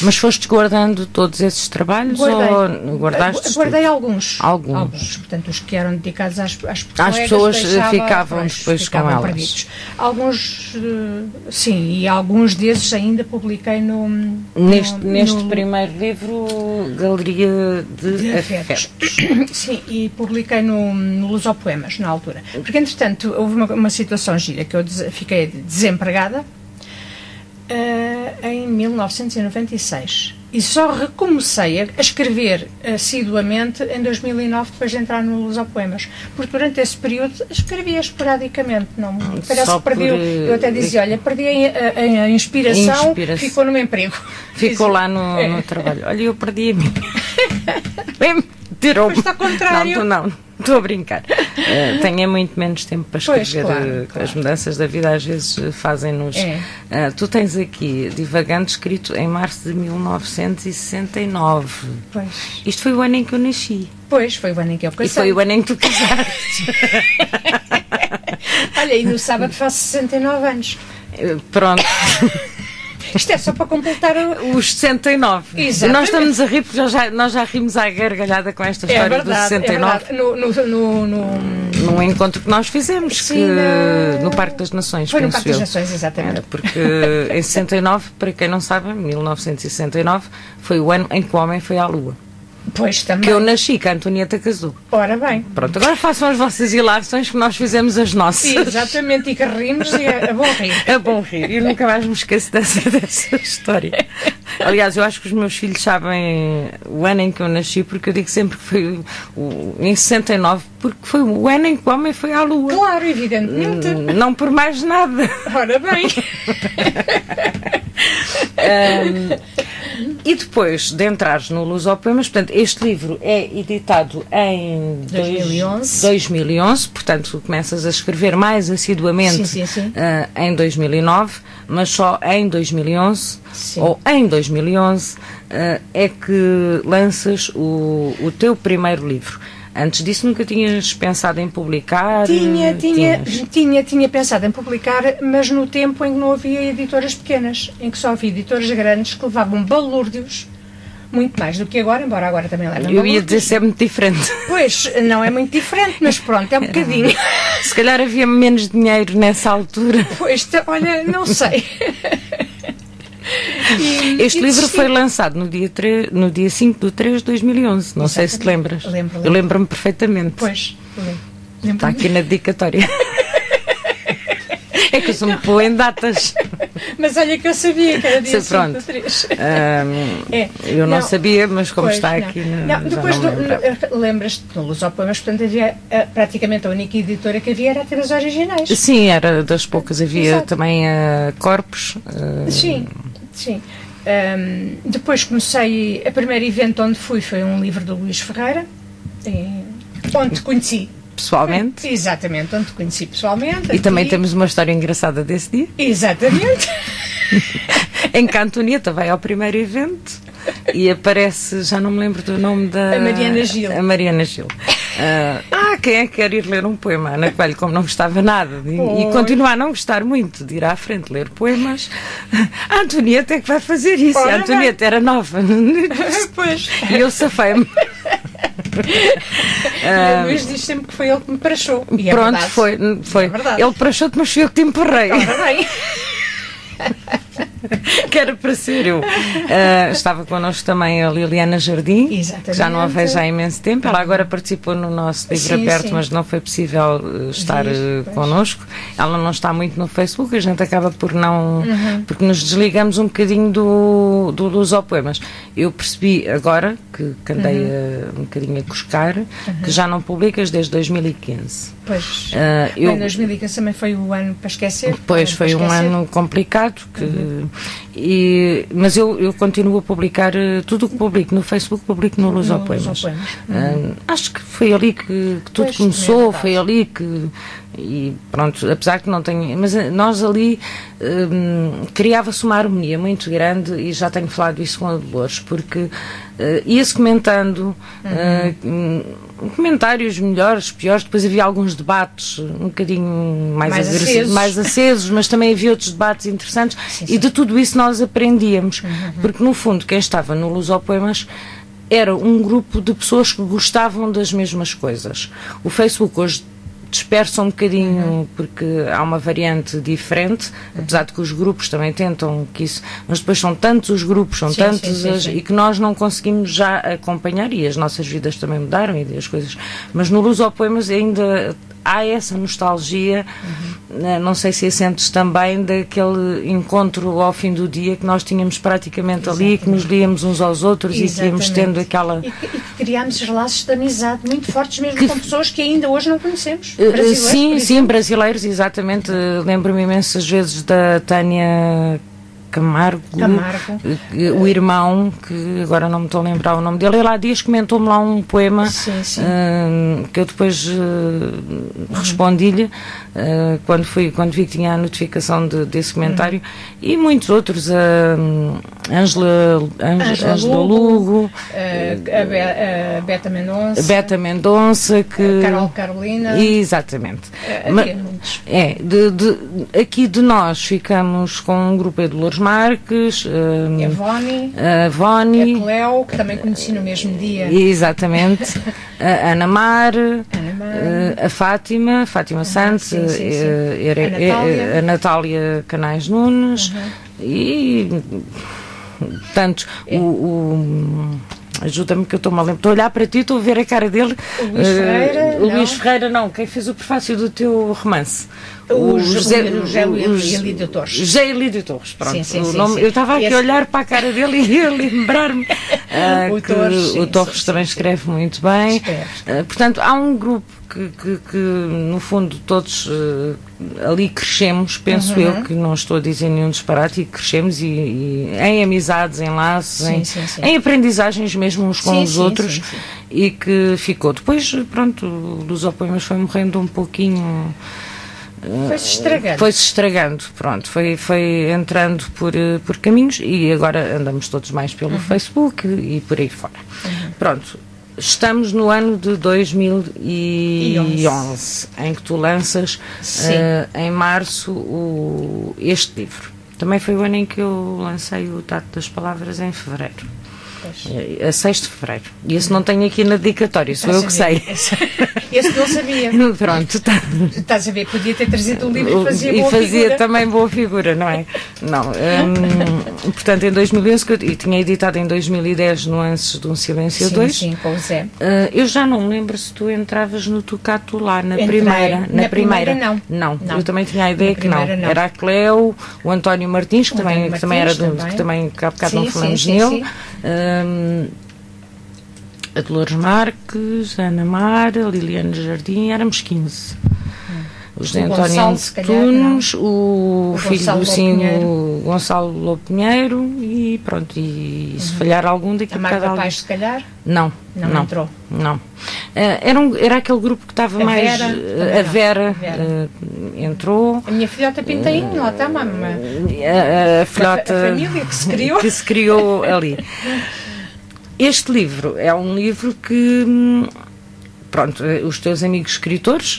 C: Mas foste guardando todos esses trabalhos ou guardaste?
D: Guardei alguns.
C: Alguns.
D: Portanto, os que eram dedicados às
C: pessoas ficavam depois com elas.
D: Perdidos. Alguns, sim, e alguns desses ainda publiquei
C: neste primeiro livro, Galeria de Afetos.
D: Sim, e publiquei no Lusopoemas, na altura. Porque, entretanto, houve uma situação gira, que eu fiquei desempregada, em 1996 e só recomecei a escrever assiduamente em 2009, depois de entrar no Lusopoemas, porque durante esse período escrevia esporadicamente, não parece que perdi, eu até dizia, olha, perdi a inspiração, ficou no meu emprego,
C: ficou lá no trabalho, olha, eu perdi a mim.
D: Mas está ao contrário.
C: Não, estou a brincar. Tenho muito menos tempo para escrever. Claro. As mudanças da vida às vezes fazem-nos. Tu tens aqui Divagando, escrito em março de 1969.
D: Pois.
C: Isto foi o ano em que eu nasci.
D: Pois, foi o ano em que eu casei.
C: E foi o ano em que tu casaste.
D: Olha, e no sábado faço 69 anos.
C: Pronto.
D: Isto é só para completar
C: os 69.
D: Exatamente.
C: Nós estamos a rir porque nós já rimos à gargalhada com esta história dos 69. Num encontro que nós fizemos,
D: sim,
C: no Parque das Nações.
D: Foi no Parque das Nações, exatamente.
C: Porque em 69, para quem não sabe, 1969 foi o ano em que o homem foi à Lua.
D: Pois, também.
C: Que eu nasci, que a Antonieta casou.
D: Ora bem.
C: Pronto, agora façam as vossas ilações que nós fizemos as nossas.
D: Exatamente, e que rimos e é bom rir.
C: É bom rir, eu nunca mais me esqueço dessa história. Aliás, eu acho que os meus filhos sabem o ano em que eu nasci, porque eu digo sempre que foi em 69, porque foi o ano em que o homem foi à Lua.
D: Claro, evidentemente.
C: Não por mais nada.
D: Ora bem.
C: E depois de entrares no Lusopoemas, portanto, este livro é editado em 2011, portanto, começas a escrever mais assiduamente em 2009, mas só em 2011, ou em 2011, é que lanças o teu primeiro livro. Antes disso nunca tinhas pensado em publicar?
D: Tinha pensado em publicar, mas no tempo em que não havia editoras pequenas, em que só havia editoras grandes que levavam balúrdios, muito mais do que agora, embora agora também levem balúrdios.
C: Eu ia dizer se é muito diferente.
D: Pois, não é muito diferente, mas pronto, é um bocadinho.
C: Se calhar havia menos dinheiro nessa altura.
D: Pois, olha, não sei.
C: Este livro foi lançado no dia 5/3 de 2011, não sei se te lembras.
D: Lembro.
C: Eu lembro-me perfeitamente.
D: Pois, lembro.
C: Está aqui na dedicatória. É que eu sou muito boa em datas.
D: Mas olha que eu sabia que era dia 5/3.
C: Eu não sabia, mas como está aqui...
D: Depois lembras-te no Lusopoemas, portanto havia praticamente a única editora que havia era a ter as originais.
C: Sim, era das poucas. Havia também a Corpus.
D: Sim. Depois comecei, o primeiro evento onde fui foi um livro do Luís Ferreira, onde te conheci
C: pessoalmente.
D: Exatamente, onde te conheci pessoalmente.
C: E também temos uma história engraçada desse dia.
D: Exatamente.
C: Em que a Antonieta vai ao primeiro evento e aparece, já não me lembro do nome da...
D: A Mariana Gil.
C: A Mariana Gil. Quem é que quer ir ler um poema? Ana Coelho, como não gostava nada e continua a não gostar muito de ir à frente ler poemas, a Antonieta é que vai fazer isso. A Antonieta era nova.
D: Pois.
C: E eu safei-me.
D: O Luís diz sempre que foi ele que me prachou. E
C: pronto,
D: é
C: foi.
D: É
C: ele prachou-te, mas fui eu que te empurrei.
D: Ora bem.
C: que era para ser eu. Estava connosco também a Liliana Jardim, que já não a vejo há imenso tempo. Ela agora participou no nosso livro aberto, mas não foi possível estar connosco. Ela não está muito no Facebook, a gente acaba por não... porque nos desligamos um bocadinho do Lusopoemas. Eu percebi agora, que andei um bocadinho a cuscar, que já não publicas desde 2015.
D: Pois, em 2015 também foi o ano para esquecer.
C: Pois, foi um ano complicado, mas eu continuo a publicar tudo o que publico no Facebook, publico no Lusopoemas. Acho que foi ali que tudo começou, foi ali que... E pronto, apesar que não tenho... Mas nós ali criava-se uma harmonia muito grande, e já tenho falado isso com a Dolores, porque ia-se comentando comentários melhores, piores, depois havia alguns debates um bocadinho mais acesos, mas também havia outros debates interessantes, e de tudo isso nós aprendíamos, porque no fundo quem estava no Lusopoemas era um grupo de pessoas que gostavam das mesmas coisas. O Facebook hoje dispersa um bocadinho, porque há uma variante diferente, apesar de que os grupos também tentam que isso, mas depois são tantos os grupos, são tantos e que nós não conseguimos já acompanhar, e as nossas vidas também mudaram e as coisas, mas no Lusopoemas ainda há essa nostalgia, não sei se a sentes também, daquele encontro ao fim do dia que nós tínhamos praticamente ali, que nos líamos uns aos outros e que íamos tendo aquela...
D: E que criámos relaços de amizade muito fortes, mesmo com pessoas que ainda hoje não conhecemos.
C: Sim, brasileiros, exatamente. Lembro-me imensas vezes da Tânia Camargo, o irmão, que agora não me estou a lembrar o nome dele, ele há dias comentou-me lá um poema que eu depois respondi-lhe quando vi que tinha a notificação desse comentário, e muitos outros, Ângela Lugo,
D: a Beta Mendonça, Carolina,
C: exatamente. Aqui de nós ficamos com um grupo de Dolores Marques,
D: a Voni, a Cleo, que também conheci no mesmo dia.
C: Exatamente. A Ana Mar, a Fátima Santos, a Natália Canais Nunes, e tantos. Ajuda-me que eu estou mal. Estou a olhar para ti, estou a ver a cara dele.
D: O
C: Luís Ferreira, não. Quem fez o prefácio do teu romance?
D: O José Elídio Torres.
C: José Elídio Torres, pronto. Eu estava aqui a olhar para a cara dele e a lembrar-me que o Torres também escreve muito bem. Portanto, há um grupo que no fundo todos ali crescemos, penso eu, que não estou a dizer nenhum disparate, e crescemos e em amizades, em laços, em aprendizagens mesmo uns com os outros, e que ficou. Depois, pronto, o Lusopoemas foi morrendo um pouquinho... Foi-se estragando, pronto, foi entrando por caminhos, e agora andamos todos mais pelo Facebook e por aí fora. Pronto, estamos no ano de 2011, em que tu lanças em março este livro. Também foi o ano em que eu lancei o Tato das Palavras, em fevereiro. A 6 de fevereiro. E esse não tenho aqui na dedicatória, sou eu que sei.
D: Esse não sabia.
C: Pronto,
D: estás a ver, podia ter trazido um livro
C: e fazia também boa figura, não é? Não. Portanto, em 2011, e tinha editado em 2010 Nuances de um Silêncio 2.
D: Sim, com o Zé.
C: Eu já não me lembro se tu entravas no Tocato lá, na primeira.
D: Na primeira,
C: não. Eu também tinha a ideia que não. Era a Cleo, o António Martins, que também era que também há bocado não falamos nele. A Dolores Marques, a Ana Mar, a Liliana Jardim, éramos 15. O José António Antunes, o filho do o Gonçalo Lopinheiro, e pronto, e se falhar algum daqui
D: a Marta Paz, se calhar?
C: Não entrou. Não. Era aquele grupo que estava mais... A Vera entrou.
D: A minha filhota Pintainho, lá está, mamãe.
C: A filhota...
D: A família que se criou.
C: Que se criou ali. Este livro é um livro que... Pronto, os teus amigos escritores,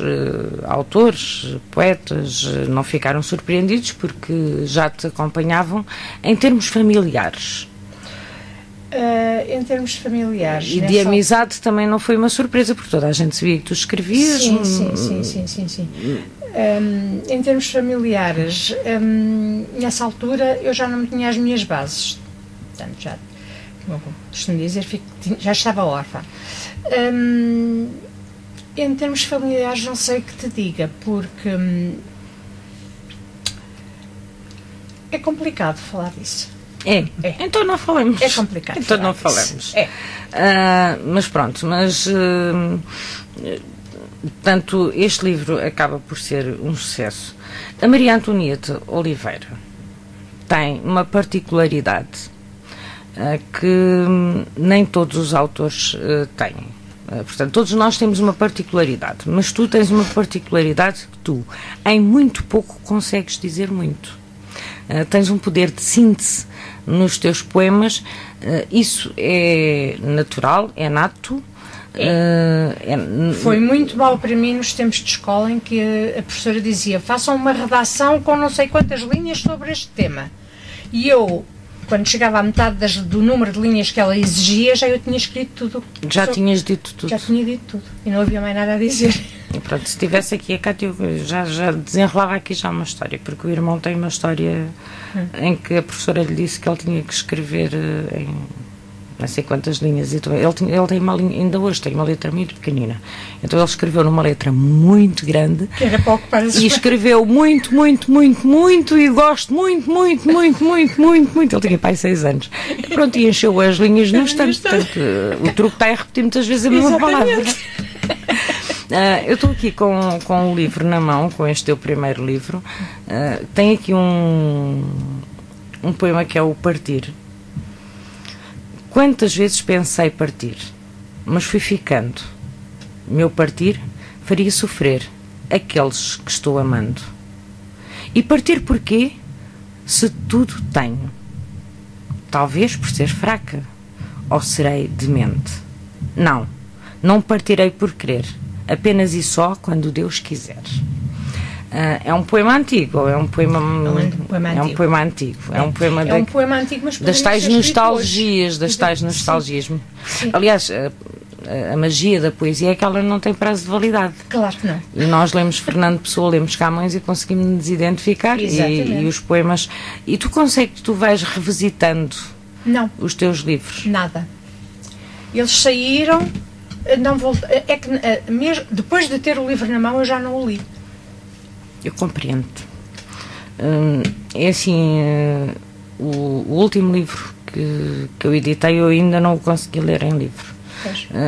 C: autores, poetas, não ficaram surpreendidos porque já te acompanhavam em termos familiares.
D: Em termos familiares.
C: E de amizade também não foi uma surpresa, porque toda a gente sabia que tu escrevias.
D: Sim. Em termos familiares, nessa altura eu já não tinha as minhas bases. Portanto, já, como eu costumo dizer, já estava órfã. Em termos familiares, não sei o que te diga, porque é complicado falar disso.
C: É. Então não falamos.
D: É complicado.
C: Então não falamos. Mas pronto, portanto, este livro acaba por ser um sucesso. A Maria Antonieta Oliveira tem uma particularidade que nem todos os autores têm. Portanto, todos nós temos uma particularidade, mas tu tens uma particularidade que tu, em muito pouco, consegues dizer muito. Tens um poder de síntese nos teus poemas, isso é natural, é nato.
D: Foi muito mal para mim nos tempos de escola em que a professora dizia: façam uma redação com não sei quantas linhas sobre este tema. E eu, quando chegava à metade do número de linhas que ela exigia, já eu tinha escrito tudo.
C: Já tinhas dito tudo.
D: Já tinha dito tudo. E não havia mais nada a dizer.
C: E pronto, se tivesse aqui a Cátia, eu já desenrolava aqui já uma história, porque o irmão tem uma história em que a professora lhe disse que ele tinha que escrever em não sei quantas linhas. Ele tem uma linha, ainda hoje tem uma letra muito pequenina. Então ele escreveu numa letra muito grande.
D: Que era pouco para
C: e escreveu muito, e gosto muito. Ele tinha pai 6 anos. E pronto, e encheu as linhas no instante. Portanto, o truque está a repetir muitas vezes a mesma palavra. Eu estou aqui com o livro na mão, com este teu primeiro livro. Tem aqui um poema que é o Partir. Quantas vezes pensei partir, mas fui ficando. Meu partir faria sofrer aqueles que estou amando. E partir porquê? Se tudo tenho. Talvez por ser fraca, ou serei demente. Não partirei por querer, apenas e só quando Deus quiser. É um poema antigo, é um poema antigo, mas das tais nostalgias, Aliás, a magia da poesia é que ela não tem prazo de validade.
D: Claro que não.
C: E nós lemos Fernando Pessoa, lemos Camões e conseguimos nos identificar e os poemas. E tu vais revisitando os teus livros?
D: Nada. Eles saíram, não voltei. É que mesmo depois de ter o livro na mão eu já não o li.
C: Eu compreendo. É assim, o último livro que eu editei eu ainda não o consegui ler em livro.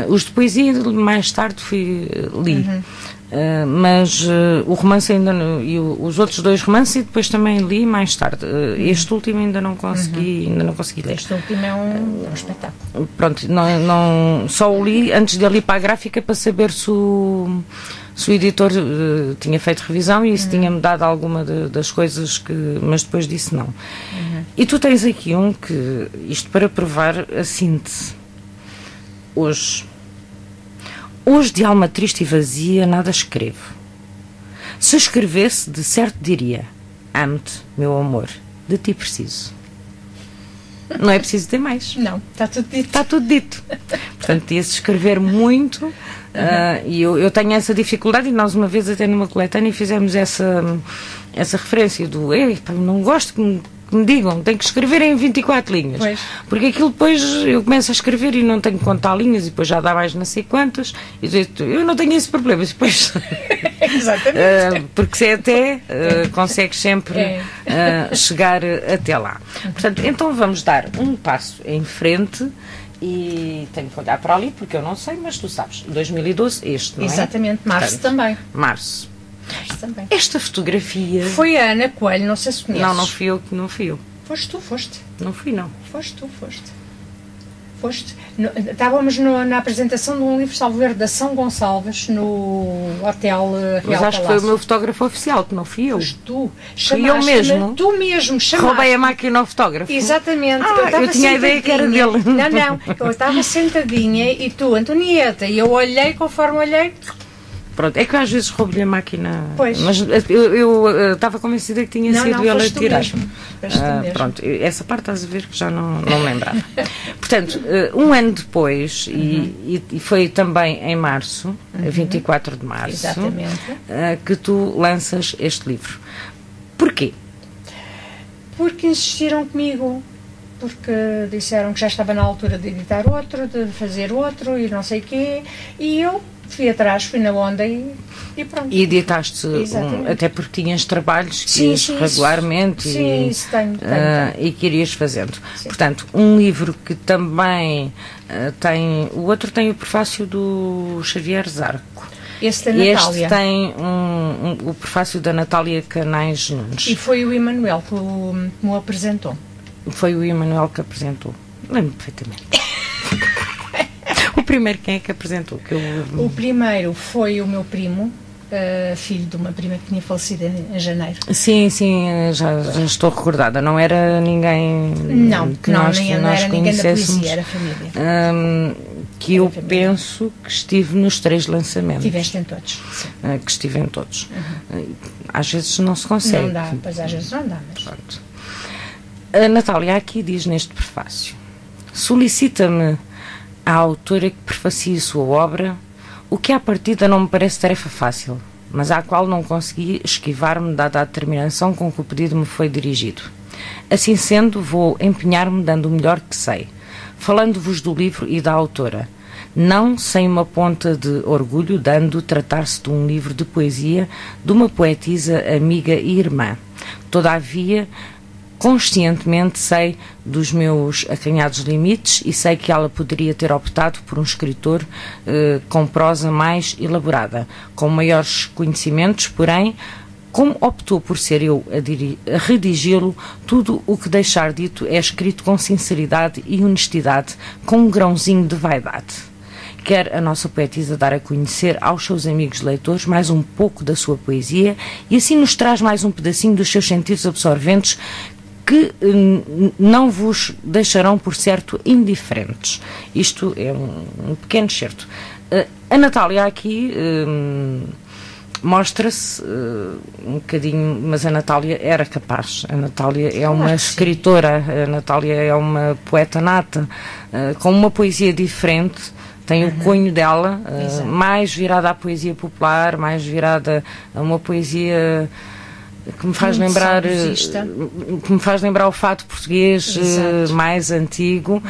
C: Os de poesia mais tarde li. Mas o romance ainda não, e os outros 2 romances e depois também li mais tarde. Este último ainda não consegui ler.
D: Este último é um espetáculo.
C: Pronto, só o li antes de eu ir para a gráfica para saber se o editor tinha feito revisão e se tinha-me dado alguma das coisas mas depois disse não. E tu tens aqui isto para provar a síntese. Hoje de alma triste e vazia nada escrevo. Se escrevesse, de certo diria: amo-te, meu amor, de ti preciso. Não é preciso ter mais.
D: Não, está tudo dito.
C: Está tudo dito. Portanto, ia-se escrever muito. E eu tenho essa dificuldade, e nós uma vez até numa coletânea fizemos essa referência do não gosto que me digam, tenho que escrever em 24 linhas.
D: Pois.
C: Porque aquilo depois eu começo a escrever e não tenho que contar linhas e depois já dá mais não sei quantas e eu não tenho esse problema. E depois
D: exatamente.
C: Porque se até consegues sempre chegar até lá. Portanto, então vamos dar um passo em frente. E tenho que olhar para ali porque eu não sei, mas tu sabes, 2012 não é?
D: Exatamente, março. Portanto, também.
C: Março também. Esta fotografia
D: foi a Ana Coelho, não sei se conheces.
C: Não fui eu.
D: Foste tu, foste.
C: Não fui, não.
D: Foste. Estávamos na apresentação de um livro, salvo erro, da São Gonçalves, no Hotel Real Palácio.
C: Mas acho que foi o meu fotógrafo oficial, que não fui eu.
D: Foste tu.
C: Fui eu mesmo.
D: Tu mesmo chamaste.
C: Roubei a máquina ao fotógrafo.
D: Exatamente.
C: Eu tinha a ideia que era dele.
D: Não. Eu estava sentadinha e tu, Antonieta, e eu olhei, conforme olhei,
C: Pronto, é que eu às vezes roubo-lhe a máquina.
D: Pois.
C: Mas eu estava convencida que tinha sido ele a tirar. Pronto, essa parte estás a ver que já não me lembrava. Portanto, um ano depois, e foi também em março, 24 de março, que tu lanças este livro. Porquê?
D: Porque insistiram comigo. Porque disseram que já estava na altura de editar outro, de fazer outro e não sei o quê, e eu fui atrás, fui na onda e pronto.
C: E editaste até porque tinhas trabalhos que ias regularmente
D: tenho.
C: E que irias fazendo. Sim. Portanto, um livro que também tem, o outro tem o prefácio do Xavier Zarco.
D: Esse da Natália.
C: Este tem o prefácio da Natália Canais Nunes.
D: E foi o Emanuel que me apresentou.
C: Foi o Emanuel que apresentou. Lembro-me perfeitamente. O primeiro quem é que apresentou?
D: O primeiro foi o meu primo, filho de uma prima que tinha falecido em janeiro.
C: Sim, já estou recordada. Não era ninguém que nós
D: era ninguém da poesia, era a família.
C: Que eu penso que estive nos 3 lançamentos.
D: Estiveste em todos. Sim.
C: Que estive em todos. Às vezes não se consegue.
D: Não dá, pois às vezes não dá. Mas...
C: Pronto. A Natália aqui diz neste prefácio: solicita-me a autora que prefacie sua obra, o que à partida não me parece tarefa fácil, mas à qual não consegui esquivar-me dada a determinação com que o pedido me foi dirigido. Assim sendo, vou empenhar-me dando o melhor que sei, falando-vos do livro e da autora, não sem uma ponta de orgulho, dando tratar-se de um livro de poesia de uma poetisa amiga e irmã. Todavia, conscientemente sei dos meus acanhados limites e sei que ela poderia ter optado por um escritor com prosa mais elaborada, com maiores conhecimentos, porém, como optou por ser eu a redigi-lo, tudo o que deixar dito é escrito com sinceridade e honestidade, com um grãozinho de vaidade. Quer a nossa poetisa dar a conhecer aos seus amigos leitores mais um pouco da sua poesia e assim nos traz mais um pedacinho dos seus sentidos absorventes que não vos deixarão, por certo, indiferentes. Isto é um pequeno excerto. A Natália aqui mostra-se um bocadinho, mas a Natália era capaz. A Natália é uma escritora, a Natália é uma poeta nata, com uma poesia diferente. Tem o cunho dela, mais virada à poesia popular, mais virada a uma poesia que me faz lembrar o fado português mais antigo.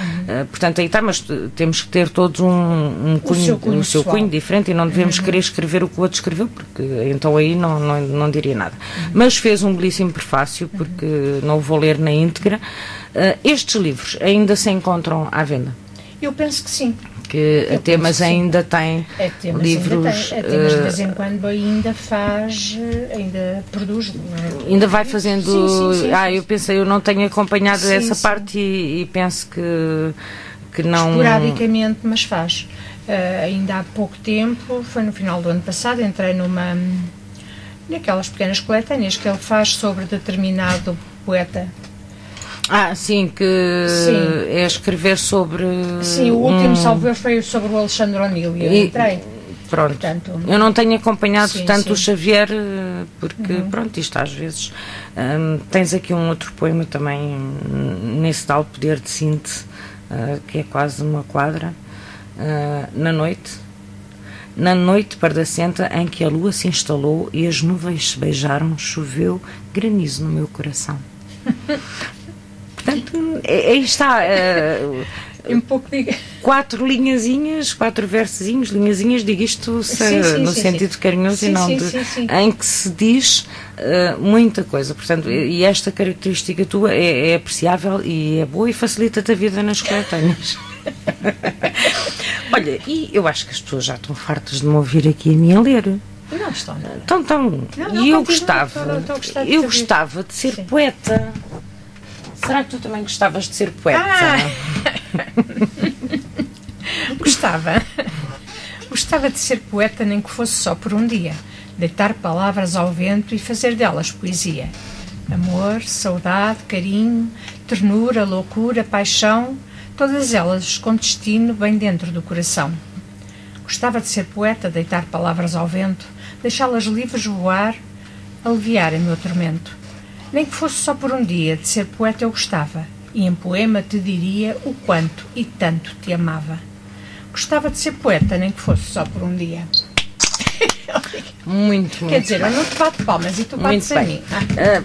C: Portanto, aí está, mas temos que ter todos o seu cunho diferente e não devemos querer escrever o que o outro escreveu, porque então aí não diria nada. Mas fez um belíssimo prefácio, porque não o vou ler na íntegra. Estes livros ainda se encontram à venda?
D: Eu penso que sim.
C: Que a Temas ainda tem livros.
D: A Temas de vez em quando ainda produz.
C: Ainda vai fazendo.
D: Sim.
C: Eu não tenho acompanhado essa parte e penso que não.
D: Esporadicamente, mas faz. Ainda há pouco tempo, foi no final do ano passado, entrei naquelas pequenas coletâneas que ele faz sobre determinado poeta.
C: Sim, é escrever sobre...
D: Sim, o último salvo foi sobre o Alexandre O'Neill e eu entrei.
C: Pronto. Portanto, eu não tenho acompanhado tanto o Xavier, porque, pronto, isto às vezes... tens aqui um outro poema também, nesse tal poder de síntese, que é quase uma quadra. Na noite pardacenta em que a lua se instalou e as nuvens se beijaram, choveu granizo no meu coração. Portanto, aí está.
D: Um pouco de...
C: 4 linhazinhas, 4 versezinhos, linhazinhas, digo isto no sentido carinhoso e não em que se diz muita coisa. Portanto, e esta característica tua é apreciável e é boa e facilita-te a vida nas coletâneas. Olha, e eu acho que as pessoas já estão fartas de me ouvir aqui a mim a ler.
D: Não estão.
C: E eu gostava de ser poeta. Será que tu também gostavas de ser poeta?
D: Gostava de ser poeta, nem que fosse só por um dia. Deitar palavras ao vento e fazer delas poesia. Amor, saudade, carinho, ternura, loucura, paixão, todas elas com destino bem dentro do coração. Gostava de ser poeta, deitar palavras ao vento, deixá-las livres voar, aliviarem meu tormento. Nem que fosse só por um dia, de ser poeta eu gostava, e em poema te diria o quanto e tanto te amava. Gostava de ser poeta, nem que fosse só por um dia.
C: Muito
D: Quer dizer, eu não te bato palmas e tu bates a mim.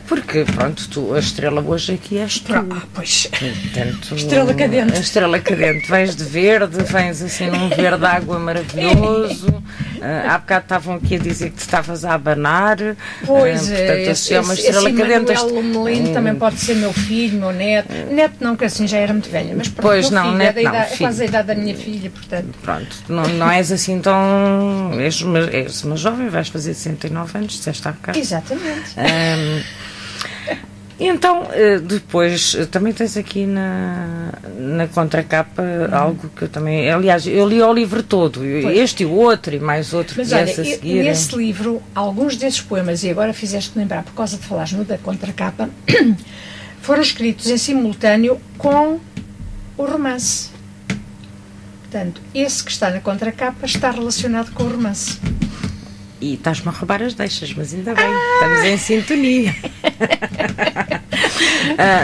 C: Porque, pronto, a estrela hoje aqui és tu.
D: Pois.
C: Portanto,
D: Estrela cadente.
C: A estrela cadente. Vens de verde, vens assim num verde água maravilhoso. Há bocado estavam aqui a dizer que te estavas a abanar.
D: Pois,
C: portanto, é uma estrela cadente.
D: Manuel Lumelino também pode ser meu filho, meu neto. Neto não, que assim já era muito velha, mas pronto,
C: pois
D: meu
C: não,
D: filho,
C: neto
D: é,
C: não,
D: é quase a idade da minha filha, portanto.
C: Pronto, não és assim tão... És uma jovem, vais fazer 69 anos, disseste há bocado.
D: Exatamente.
C: Então, depois, também tens aqui na contracapa algo que eu também... Aliás, eu li o livro todo, este e o outro, e mais outro que viesse a seguir.
D: Nesse livro, alguns desses poemas, e agora fizeste lembrar, por causa de falares no da contracapa, foram escritos em simultâneo com o romance. Portanto, esse que está na contracapa está relacionado com o romance.
C: E estás-me a roubar as deixas, mas ainda bem, estamos em sintonia.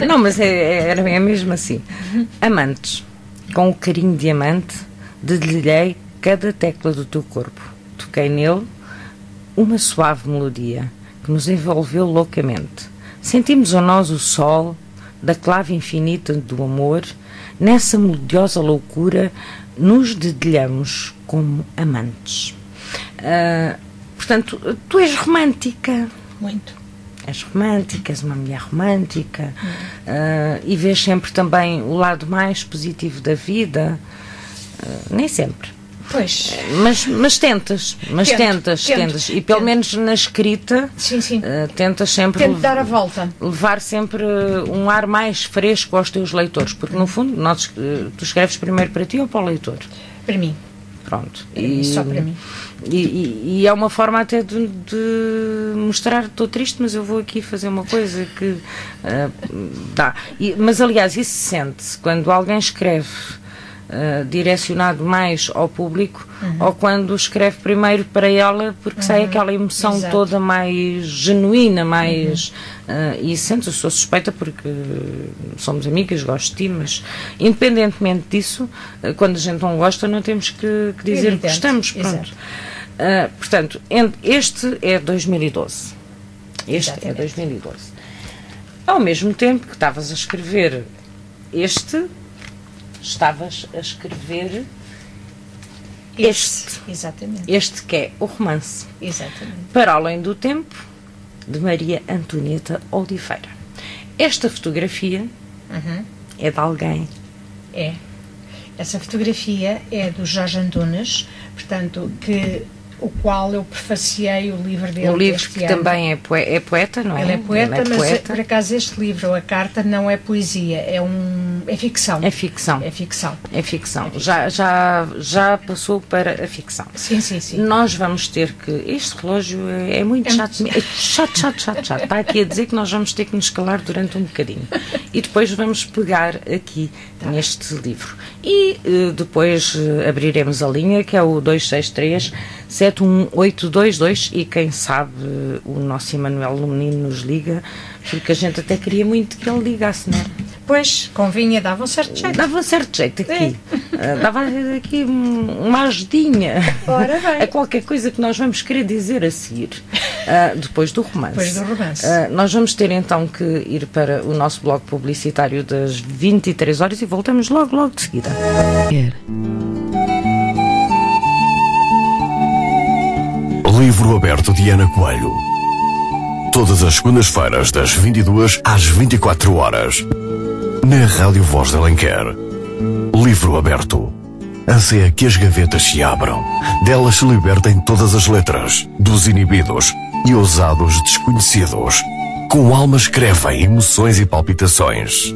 C: Não, mas é mesmo assim. Amantes, com o carinho de amante, dedilhei cada tecla do teu corpo. Toquei nele uma suave melodia que nos envolveu loucamente. Sentimos a nós o sol da clave infinita do amor. Nessa melodiosa loucura nos dedilhamos como amantes. Portanto, tu és romântica.
D: Muito.
C: És romântica, és uma mulher romântica. E vês sempre também o lado mais positivo da vida. Nem sempre.
D: Pois.
C: Mas tentas. Tentas. E pelo menos na escrita,
D: sim.
C: tentas sempre
D: Tento dar a volta.
C: Levar sempre um ar mais fresco aos teus leitores. Porque no fundo, tu escreves primeiro para ti ou para o leitor?
D: Para mim.
C: Pronto.
D: Só para mim.
C: E é uma forma até de mostrar, estou triste, mas eu vou aqui fazer uma coisa que dá. Mas aliás, isso se sente quando alguém escreve direcionado mais ao público, ou quando escreve primeiro para ela, porque sai aquela emoção toda mais genuína, mais e sentes, eu sou suspeita porque somos amigas, gosto de ti, mas independentemente disso, quando a gente não gosta, não temos que dizer que gostamos. Pronto. Portanto, este é 2012. Este é 2012. Ao mesmo tempo que estavas a escrever estavas a escrever este.
D: Exatamente.
C: Este que é o romance.
D: Exatamente.
C: Para Além do Tempo, de Maria Antonieta Oliveira. Esta fotografia é de alguém.
D: É. Essa fotografia é do Jorge Antunes, portanto, o qual eu prefaciei o livro dele.
C: Um livro que
D: ano.
C: Também é poeta, não é?
D: Ele é poeta, mas por acaso este livro, a carta, não é poesia, é ficção.
C: É ficção.
D: É ficção.
C: É ficção. Já passou para a ficção.
D: Sim.
C: Nós vamos ter que... Este relógio é muito chato. Chato. Está aqui a dizer que nós vamos ter que nos calar durante um bocadinho. E depois vamos pegar aqui neste livro. E depois abriremos a linha, que é o 263-71822, e quem sabe o nosso Emanuel Lumenino nos liga, porque a gente até queria muito que ele ligasse, não é?
D: Pois, convinha, dava um certo jeito.
C: Dava um certo jeito aqui. Dava aqui uma ajudinha.
D: Ora bem.
C: A qualquer coisa que nós vamos querer dizer a seguir. Depois do romance.
D: Depois do romance.
C: Nós vamos ter então que ir para o nosso bloco publicitário das 23 horas e voltamos logo de seguida.
B: Livro aberto de Ana Coelho. Todas as segundas-feiras, das 22 às 24 horas. Na Rádio Voz de Alenquer. Livro aberto. Anseia que as gavetas se abram. Delas se libertem todas as letras, dos inibidos e ousados desconhecidos. Com alma escrevem emoções e palpitações.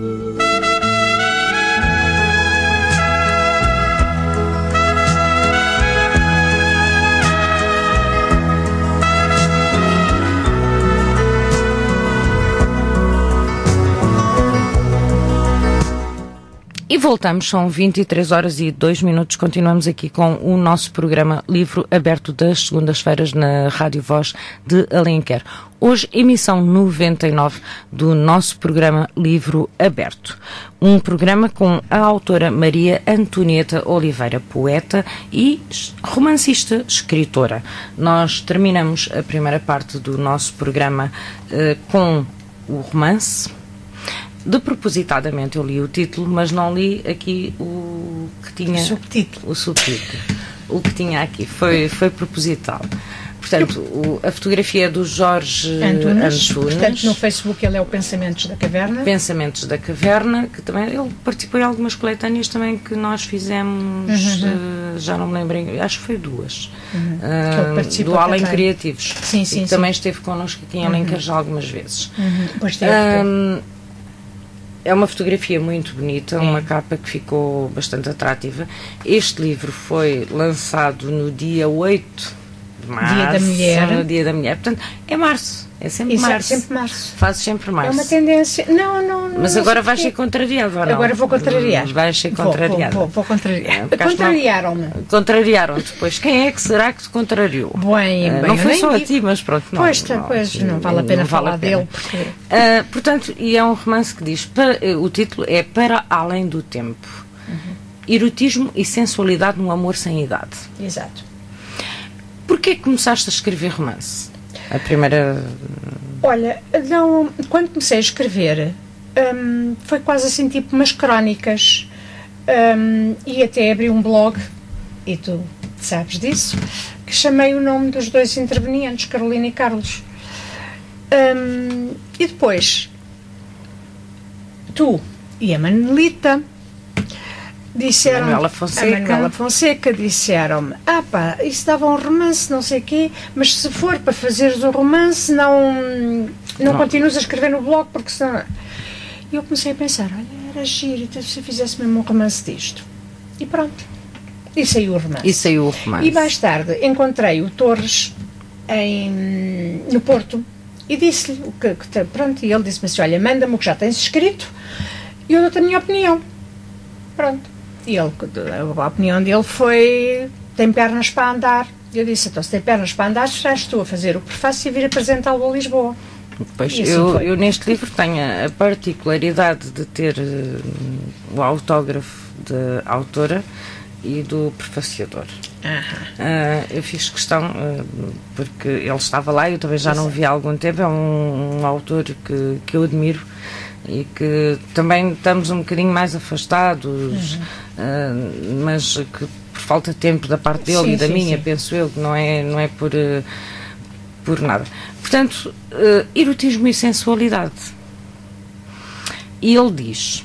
C: E voltamos, são 23 horas e 2 minutos, continuamos aqui com o nosso programa Livro Aberto das segundas-feiras na Rádio Voz de Alenquer. Hoje, emissão 99 do nosso programa Livro Aberto. Um programa com a autora Maria Antonieta Oliveira, poeta e romancista, escritora. Nós terminamos a primeira parte do nosso programa com o romance. Propositadamente eu li o título, mas não li aqui o que tinha... O subtítulo. O que tinha aqui. Foi proposital. Portanto, a fotografia é do Jorge Antunes.
D: Portanto, no Facebook ele é o Pensamentos da Caverna.
C: Pensamentos da Caverna, que também ele participou em algumas coletâneas também que nós fizemos, já não me lembro, acho que foi 2, do Além Criativos.
D: Sim.
C: Também esteve connosco aqui em Alenquer já algumas vezes. É uma fotografia muito bonita, uma capa que ficou bastante atrativa. Este livro foi lançado no dia 8 de março, no Dia da Mulher. Portanto, é março, é sempre março.
D: Sempre março.
C: Fazes sempre março.
D: É uma tendência. Não.
C: Mas agora vais ser contrariado, ou não?
D: Agora vou contrariar.
C: Vais ser contrariado.
D: Vou contrariar. Contrariaram-me.
C: Contrariaram-te, pois. Quem é que será que te contrariou?
D: Bem,
C: não foi só a ti, mas pronto.
D: Pois, não vale a pena falar dele. Porque...
C: portanto, e é um romance que diz, o título é Para Além do Tempo. Erotismo e sensualidade num amor sem idade.
D: Exato.
C: Porquê que começaste a escrever romance? A primeira...
D: Olha, quando comecei a escrever, foi quase assim, tipo umas crónicas. E até abri um blog, e tu sabes disso, que chamei o nome dos 2 intervenientes, Carolina e Carlos. E depois, tu e a Manelita disseram, a Manuela Fonseca disseram-me, isso dava um romance, não sei o quê, mas se for para fazeres o romance, não continuas a escrever no blog, porque senão... E eu comecei a pensar, olha, era giro, então, se eu fizesse mesmo um romance disto. E pronto. E saiu o romance. E mais tarde encontrei o Torres no Porto e disse-lhe pronto, e ele disse-me assim, olha, manda-me o que já tens escrito e eu dou-te a minha opinião. Pronto. E a opinião dele foi, tem pernas para andar. Eu disse, então se tem pernas para andar, já estou a fazer o prefácio e vir apresentá-lo a Lisboa.
C: Pois, eu neste livro tenho a particularidade de ter o autógrafo da autora e do prefaciador. Eu fiz questão, porque ele estava lá, eu também já não o vi há algum tempo, é um autor que eu admiro e que também estamos um bocadinho mais afastados, mas que por falta de tempo da parte dele e da minha, penso eu, que não é por nada. Portanto, erotismo e sensualidade. E ele diz,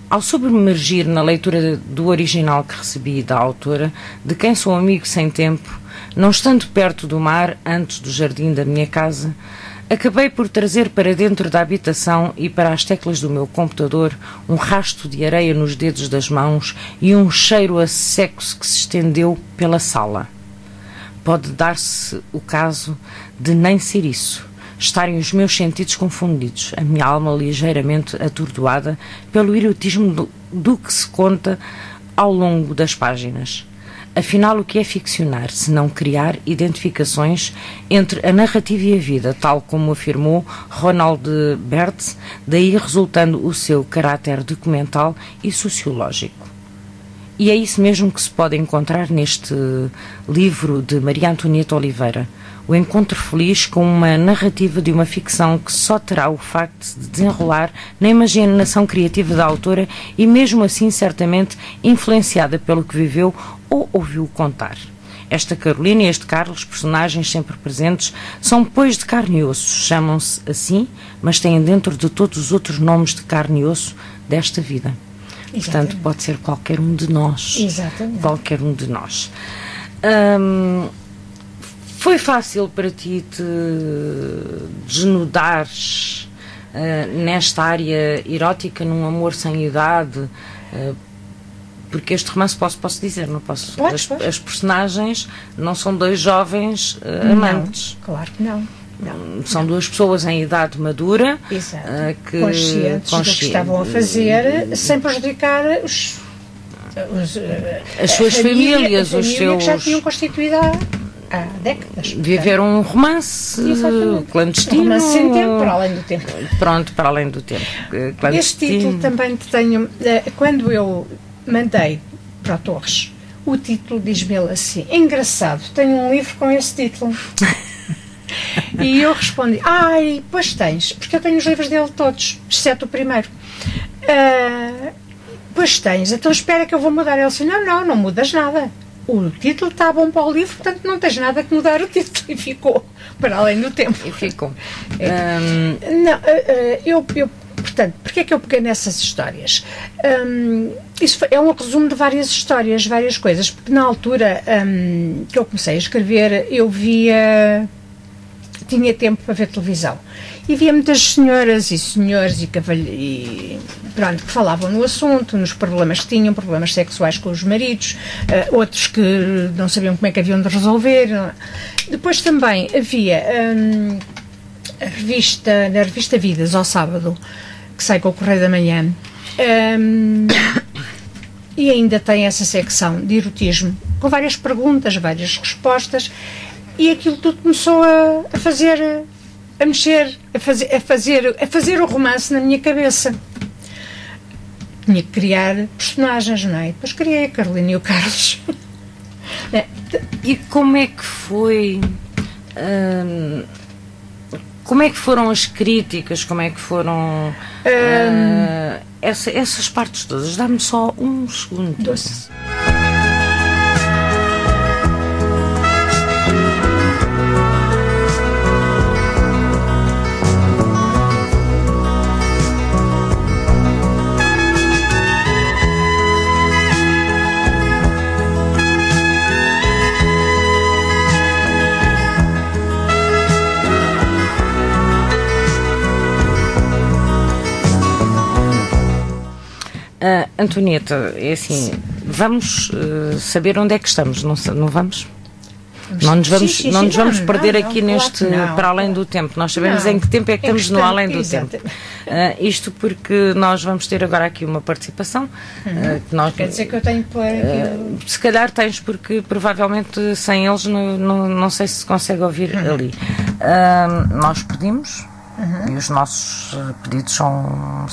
C: ao submergir na leitura do original que recebi da autora, de quem sou amigo sem tempo, não estando perto do mar, antes do jardim da minha casa, acabei por trazer para dentro da habitação e para as teclas do meu computador um rasto de areia nos dedos das mãos e um cheiro a sexo que se estendeu pela sala. Pode dar-se o caso de nem ser isso, estarem os meus sentidos confundidos, a minha alma ligeiramente atordoada pelo erotismo do que se conta ao longo das páginas. Afinal, o que é ficcionar, se não criar identificações entre a narrativa e a vida, tal como afirmou Ronald Barthes, daí resultando o seu caráter documental e sociológico. E é isso mesmo que se pode encontrar neste livro de Maria Antonieta Oliveira, o encontro feliz com uma narrativa de uma ficção que só terá o facto de desenrolar na imaginação criativa da autora e mesmo assim certamente influenciada pelo que viveu ou ouviu contar. Esta Carolina e este Carlos, personagens sempre presentes, são pois de carne e osso, chamam-se assim, mas têm dentro de todos os outros nomes de carne e osso desta vida. Exatamente. Portanto, pode ser qualquer um de nós.
D: Exatamente.
C: Qualquer um de nós. Foi fácil para ti te desnudares nesta área erótica, num amor sem idade? Porque este romance, posso dizer, não posso?
D: Pode.
C: As personagens não são 2 jovens amantes.
D: Não, claro que não.
C: São duas pessoas em idade madura,
D: conscientes do que estavam a fazer, sem prejudicar
C: as suas famílias, os seus...
D: que já tinham constituído há décadas.
C: Viveram um romance clandestino.
D: Um romance sem tempo, para além do tempo.
C: Pronto, para além do tempo.
D: Este título também tenho... Quando eu mandei para o Torres, o título diz-me ele assim: engraçado, tenho um livro com esse título. E eu respondi: ai, pois tens, porque eu tenho os livros dele todos, exceto o primeiro. Pois tens, então espera que eu vou mudar. Ele disse: não mudas nada. O título está bom para o livro, portanto não tens nada que mudar o título. E ficou, para além do tempo.
C: E ficou.
D: Portanto, porque é que eu peguei nessas histórias? Isso é um resumo de várias histórias, várias coisas, porque na altura que eu comecei a escrever, eu tinha tempo para ver televisão. E via muitas senhoras e senhores que falavam no assunto, nos problemas que tinham, problemas sexuais com os maridos, outros que não sabiam como é que haviam de resolver. Depois também havia na revista Vidas, ao sábado, que sai com o Correio da Manhã, e ainda tem essa secção de erotismo, com várias perguntas, várias respostas, e aquilo tudo começou a mexer, a fazer o romance na minha cabeça. Tinha que criar personagens, não é? E depois criei a Carolina e o Carlos.
C: E como é que foi... como é que foram as críticas? Como é que foram essas partes todas? Dá-me só um segundo.
D: Doce.
C: Antonieta, é assim, vamos saber onde é que estamos, não vamos? Não nos vamos perder aqui neste, para além do tempo. Nós sabemos em que tempo é que estamos no além do tempo. Isto porque nós vamos ter agora aqui uma participação.
D: Quer dizer que eu tenho que pôr aqui...
C: Se calhar tens, porque provavelmente sem eles não sei se consegue ouvir ali. Nós pedimos... E os nossos pedidos são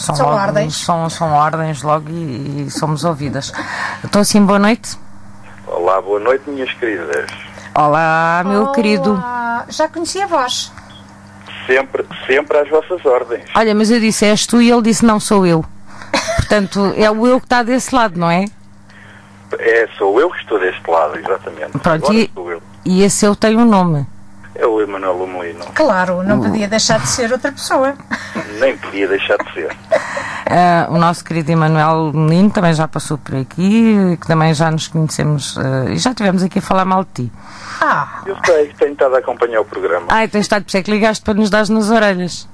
C: ordens logo e somos ouvidas. Então, assim, boa noite.
L: Olá, boa noite, minhas queridas.
C: Olá, meu querido.
D: Já conheci a voz.
L: Sempre às vossas ordens.
C: Olha, mas eu disse és tu e ele disse não sou eu. Portanto, é o eu que está desse lado, não é?
L: Sou eu que estou deste lado, exatamente.
C: Pronto, e esse eu tem um nome.
L: É o Emanuel Lomelino.
D: Claro, não podia deixar de ser outra pessoa.
L: Nem podia deixar de ser.
C: O nosso querido Emanuel Lomelino também já passou por aqui, que também já nos conhecemos e já estivemos aqui a falar mal de ti.
L: Eu sei, tenho estado a acompanhar o programa.
C: Tens estado, por isso é que ligaste para nos dar nas orelhas.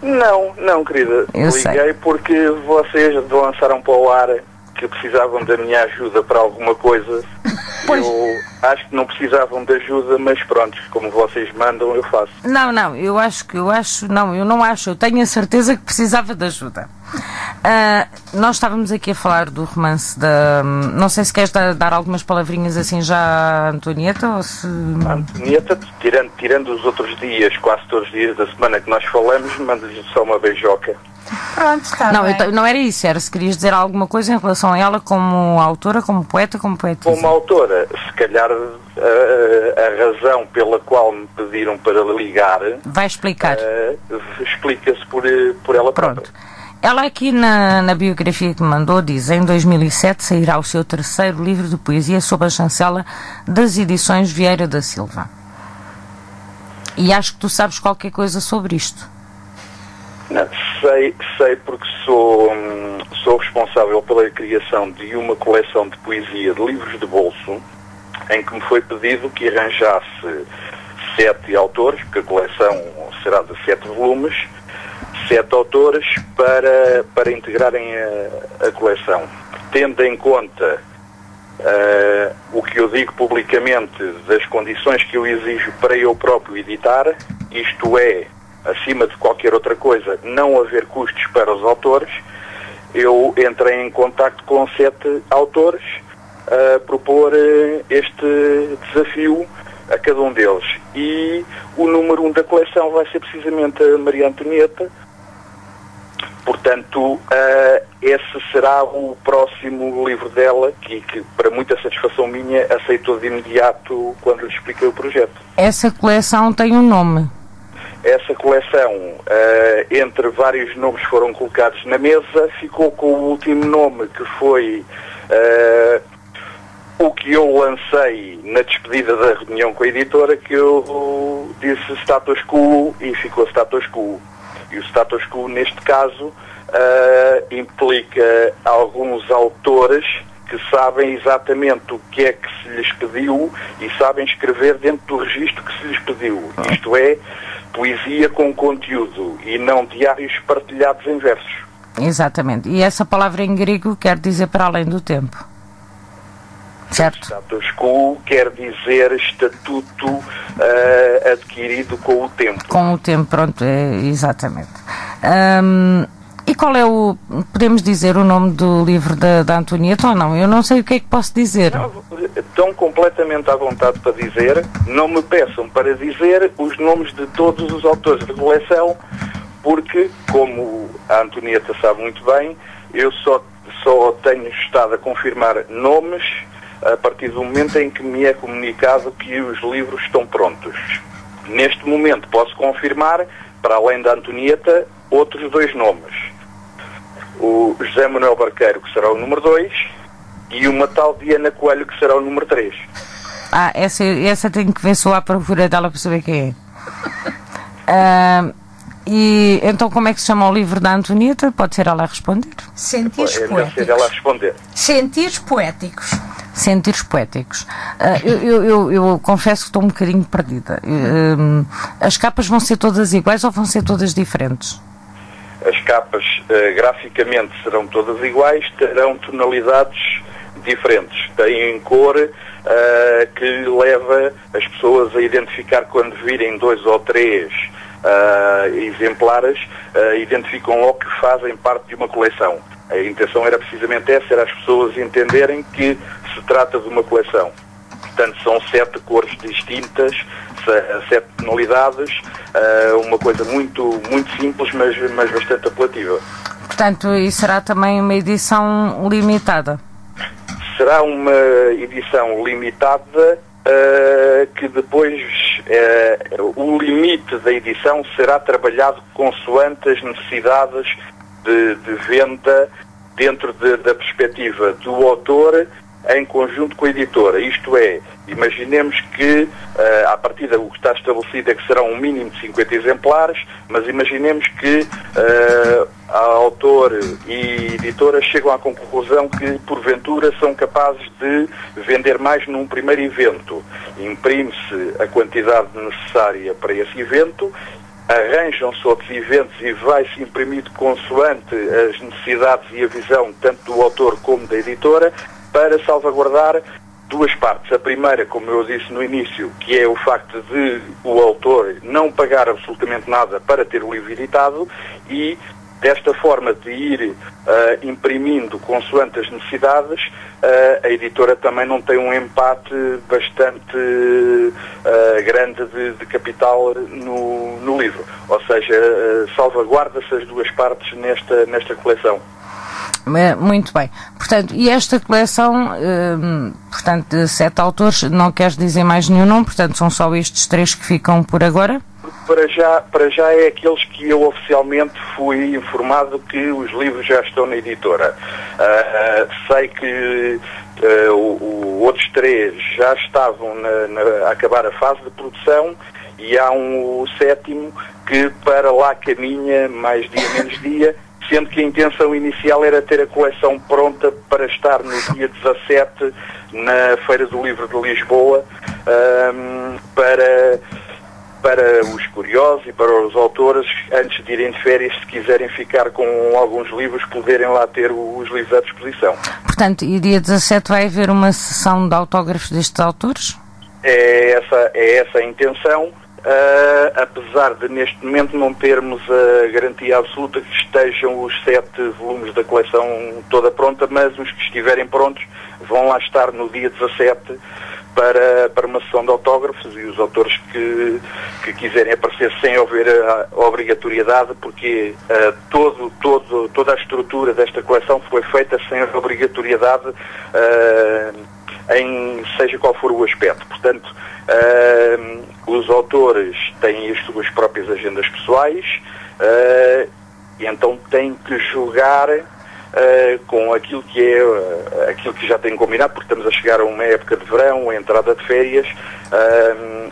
L: Não, querida. Liguei porque vocês lançaram para o ar que precisavam da minha ajuda para alguma coisa. Eu acho que não precisavam de ajuda, mas pronto, como vocês mandam, eu faço. Eu não acho, eu tenho a certeza que precisava de ajuda. Nós estávamos aqui a falar do romance da... Não sei se queres dar algumas palavrinhas assim já, Antonieta, ou se... Antonieta, tirando os outros dias, quase todos os dias da semana que nós falamos, mando-lhe só uma beijoca.
D: Pronto, está bem.
C: Não era isso, era se querias dizer alguma coisa em relação a ela como autora, como poeta, como poetisa.
L: Como autora, se calhar a razão pela qual me pediram para ligar...
C: Vai explicar.
L: Explica-se por ela própria.
C: Ela aqui na biografia que me mandou diz: em 2007 sairá o seu terceiro livro de poesia sob a chancela das edições Vieira da Silva. E acho que tu sabes qualquer coisa sobre isto.
L: Não, sei porque sou responsável pela criação de uma coleção de poesia de livros de bolso, em que me foi pedido que arranjasse 7 autores, porque a coleção será de 7 volumes, 7 autores para integrarem a coleção. Tendo em conta o que eu digo publicamente das condições que eu exijo para eu próprio editar, isto é, acima de qualquer outra coisa, não haver custos para os autores, eu entrei em contacto com 7 autores a propor este desafio a cada um deles. E o número 1 da coleção vai ser precisamente a Maria Antonieta. Portanto, esse será o próximo livro dela, que para muita satisfação minha aceitou de imediato quando lhe expliquei o projeto.
C: Essa coleção tem um nome?
L: Essa coleção, entre vários nomes foram colocados na mesa, ficou com o último nome, que foi o que eu lancei na despedida da reunião com a editora, que eu disse Status Quo, e ficou Status Quo. E o Status Quo, neste caso, implica alguns autores que sabem exatamente o que é que se lhes pediu e sabem escrever dentro do registro que se lhes pediu. Isto é, poesia com conteúdo e não diários partilhados em versos.
C: Exatamente. E essa palavra em grego quer dizer para além do tempo. Certo?
L: Status quo quer dizer estatuto adquirido com o tempo.
C: Com o tempo, pronto, exatamente. E qual é podemos dizer o nome do livro da Antonieta ou não? Eu não sei o que é que posso dizer.
L: Não, estão completamente à vontade para dizer. Não me peçam para dizer os nomes de todos os autores da coleção, porque, como a Antonieta sabe muito bem, eu só tenho estado a confirmar nomes a partir do momento em que me é comunicado que os livros estão prontos. Neste momento posso confirmar, para além da Antonieta, outros 2 nomes. O José Manuel Barqueiro, que será o número 2, e uma tal Diana Coelho, que será o número 3.
C: Essa tenho que ver se eu à procura dela para saber quem é. E então como é que se chama o livro da Antonieta? Pode ser ela a responder?
D: Sentidos poéticos.
L: Ser ela a responder.
D: Sentidos poéticos.
C: Sentidos poéticos. Eu confesso que estou um bocadinho perdida. As capas vão ser todas iguais ou vão ser todas diferentes?
L: As capas, graficamente, serão todas iguais, terão tonalidades diferentes. Têm cor que leva as pessoas a identificar, quando virem 2 ou 3 exemplares, identificam logo que fazem parte de uma coleção. A intenção era precisamente essa, era as pessoas entenderem que se trata de uma coleção. Portanto, são 7 cores distintas, 7 tonalidades, uma coisa muito, muito simples, mas bastante apelativa.
C: Portanto, e será também uma edição limitada?
L: Será uma edição limitada, que depois o limite da edição será trabalhado consoante as necessidades de venda dentro da perspectiva do autor em conjunto com a editora. Isto é, imaginemos que à partida o que está estabelecido é que serão um mínimo de 50 exemplares, mas imaginemos que autor e editora chegam à conclusão que porventura são capazes de vender mais num primeiro evento. Imprime-se a quantidade necessária para esse evento, arranjam-se outros eventos e vai-se imprimido consoante as necessidades e a visão tanto do autor como da editora, para salvaguardar 2 partes. A primeira, como eu disse no início, que é o facto de o autor não pagar absolutamente nada para ter o livro editado, e desta forma de ir imprimindo consoante as necessidades, a editora também não tem um empate bastante grande de capital no livro. Ou seja, salvaguarda-se as 2 partes nesta coleção.
C: Muito bem. Portanto, e esta coleção, portanto, de 7 autores, não queres dizer mais nenhum nome, portanto, são só estes 3 que ficam por agora?
L: Para já é aqueles que eu oficialmente fui informado que os livros já estão na editora. Sei que outros 3 já estavam a acabar a fase de produção, e há o 7º que para lá caminha, mais dia menos dia, sendo que a intenção inicial era ter a coleção pronta para estar no dia 17 na Feira do Livro de Lisboa, para os curiosos e para os autores, antes de irem de férias, se quiserem ficar com alguns livros, poderem lá ter os livros à disposição.
C: Portanto, e dia 17 vai haver uma sessão de autógrafos destes autores?
L: É essa a intenção. apesar de neste momento não termos a garantia absoluta que estejam os 7 volumes da coleção toda pronta, mas os que estiverem prontos vão lá estar no dia 17 para uma sessão de autógrafos, e os autores que quiserem aparecer sem haver a obrigatoriedade, porque toda a estrutura desta coleção foi feita sem a obrigatoriedade em seja qual for o aspecto. Portanto, os autores têm as suas próprias agendas pessoais e então têm que julgar com aquilo que já têm combinado, porque estamos a chegar a uma época de verão, a entrada de férias,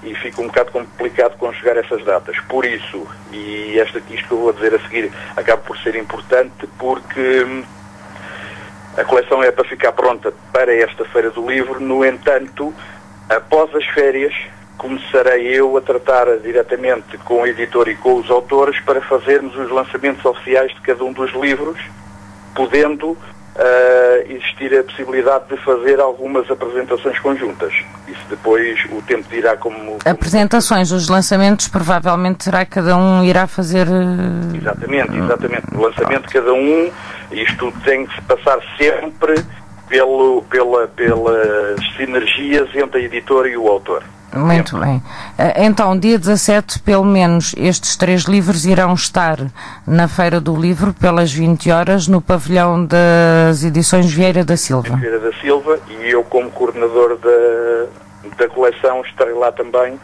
L: e fica um bocado complicado conjugar essas datas. Por isso, e isto que eu vou dizer a seguir acaba por ser importante, porque a coleção é para ficar pronta para esta Feira do Livro. No entanto, após as férias, começarei eu a tratar diretamente com o editor e com os autores para fazermos os lançamentos oficiais de cada um dos livros, podendo existir a possibilidade de fazer algumas apresentações conjuntas. Isso depois o tempo dirá como...
C: Apresentações, os lançamentos provavelmente será cada um irá fazer...
L: Exatamente. O lançamento de cada um, isto tem que se passar sempre pelas sinergias entre a editora e o autor.
C: Muito bem. Então, dia 17, pelo menos, estes 3 livros irão estar na Feira do Livro, pelas 20 horas, no pavilhão das edições Vieira da Silva.
L: Vieira da Silva, e eu, como coordenador da coleção, estarei lá também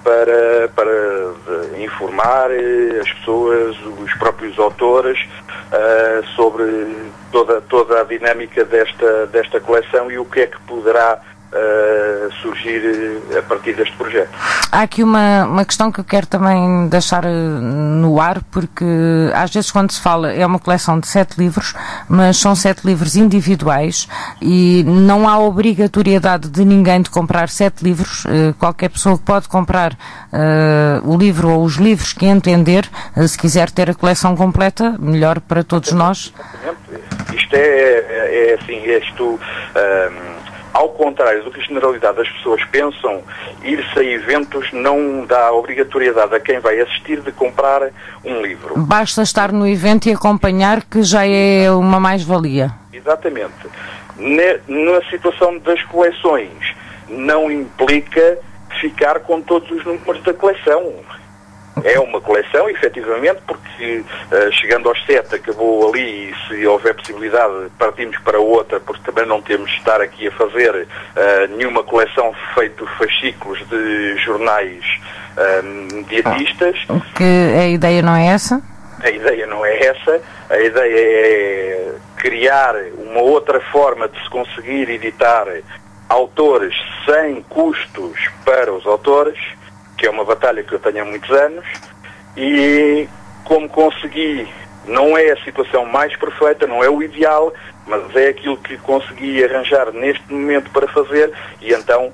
L: para informar as pessoas, os próprios autores, sobre toda a dinâmica desta coleção e o que é que poderá surgir a partir deste projeto.
C: Há aqui uma questão que eu quero também deixar no ar, porque às vezes quando se fala é uma coleção de 7 livros, mas são 7 livros individuais e não há obrigatoriedade de ninguém de comprar 7 livros. Qualquer pessoa pode comprar o livro ou os livros que entender. Se quiser ter a coleção completa, melhor para todos nós.
L: Isto é assim, ao contrário do que a generalidade das pessoas pensam, ir-se a eventos não dá obrigatoriedade a quem vai assistir de comprar um livro.
C: Basta estar no evento e acompanhar, que já é uma mais-valia.
L: Exatamente. Na situação das coleções, não implica ficar com todos os números da coleção. É uma coleção, efetivamente, porque chegando aos 7 acabou ali, e se houver possibilidade partimos para outra, porque também não temos de estar aqui a fazer nenhuma coleção feito fascículos de jornais mediatistas.
C: Que a ideia não é essa?
L: A ideia não é essa. A ideia é criar uma outra forma de se conseguir editar autores sem custos para os autores, que é uma batalha que eu tenho há muitos anos, e como consegui, não é a situação mais perfeita, não é o ideal, mas é aquilo que consegui arranjar neste momento para fazer, e então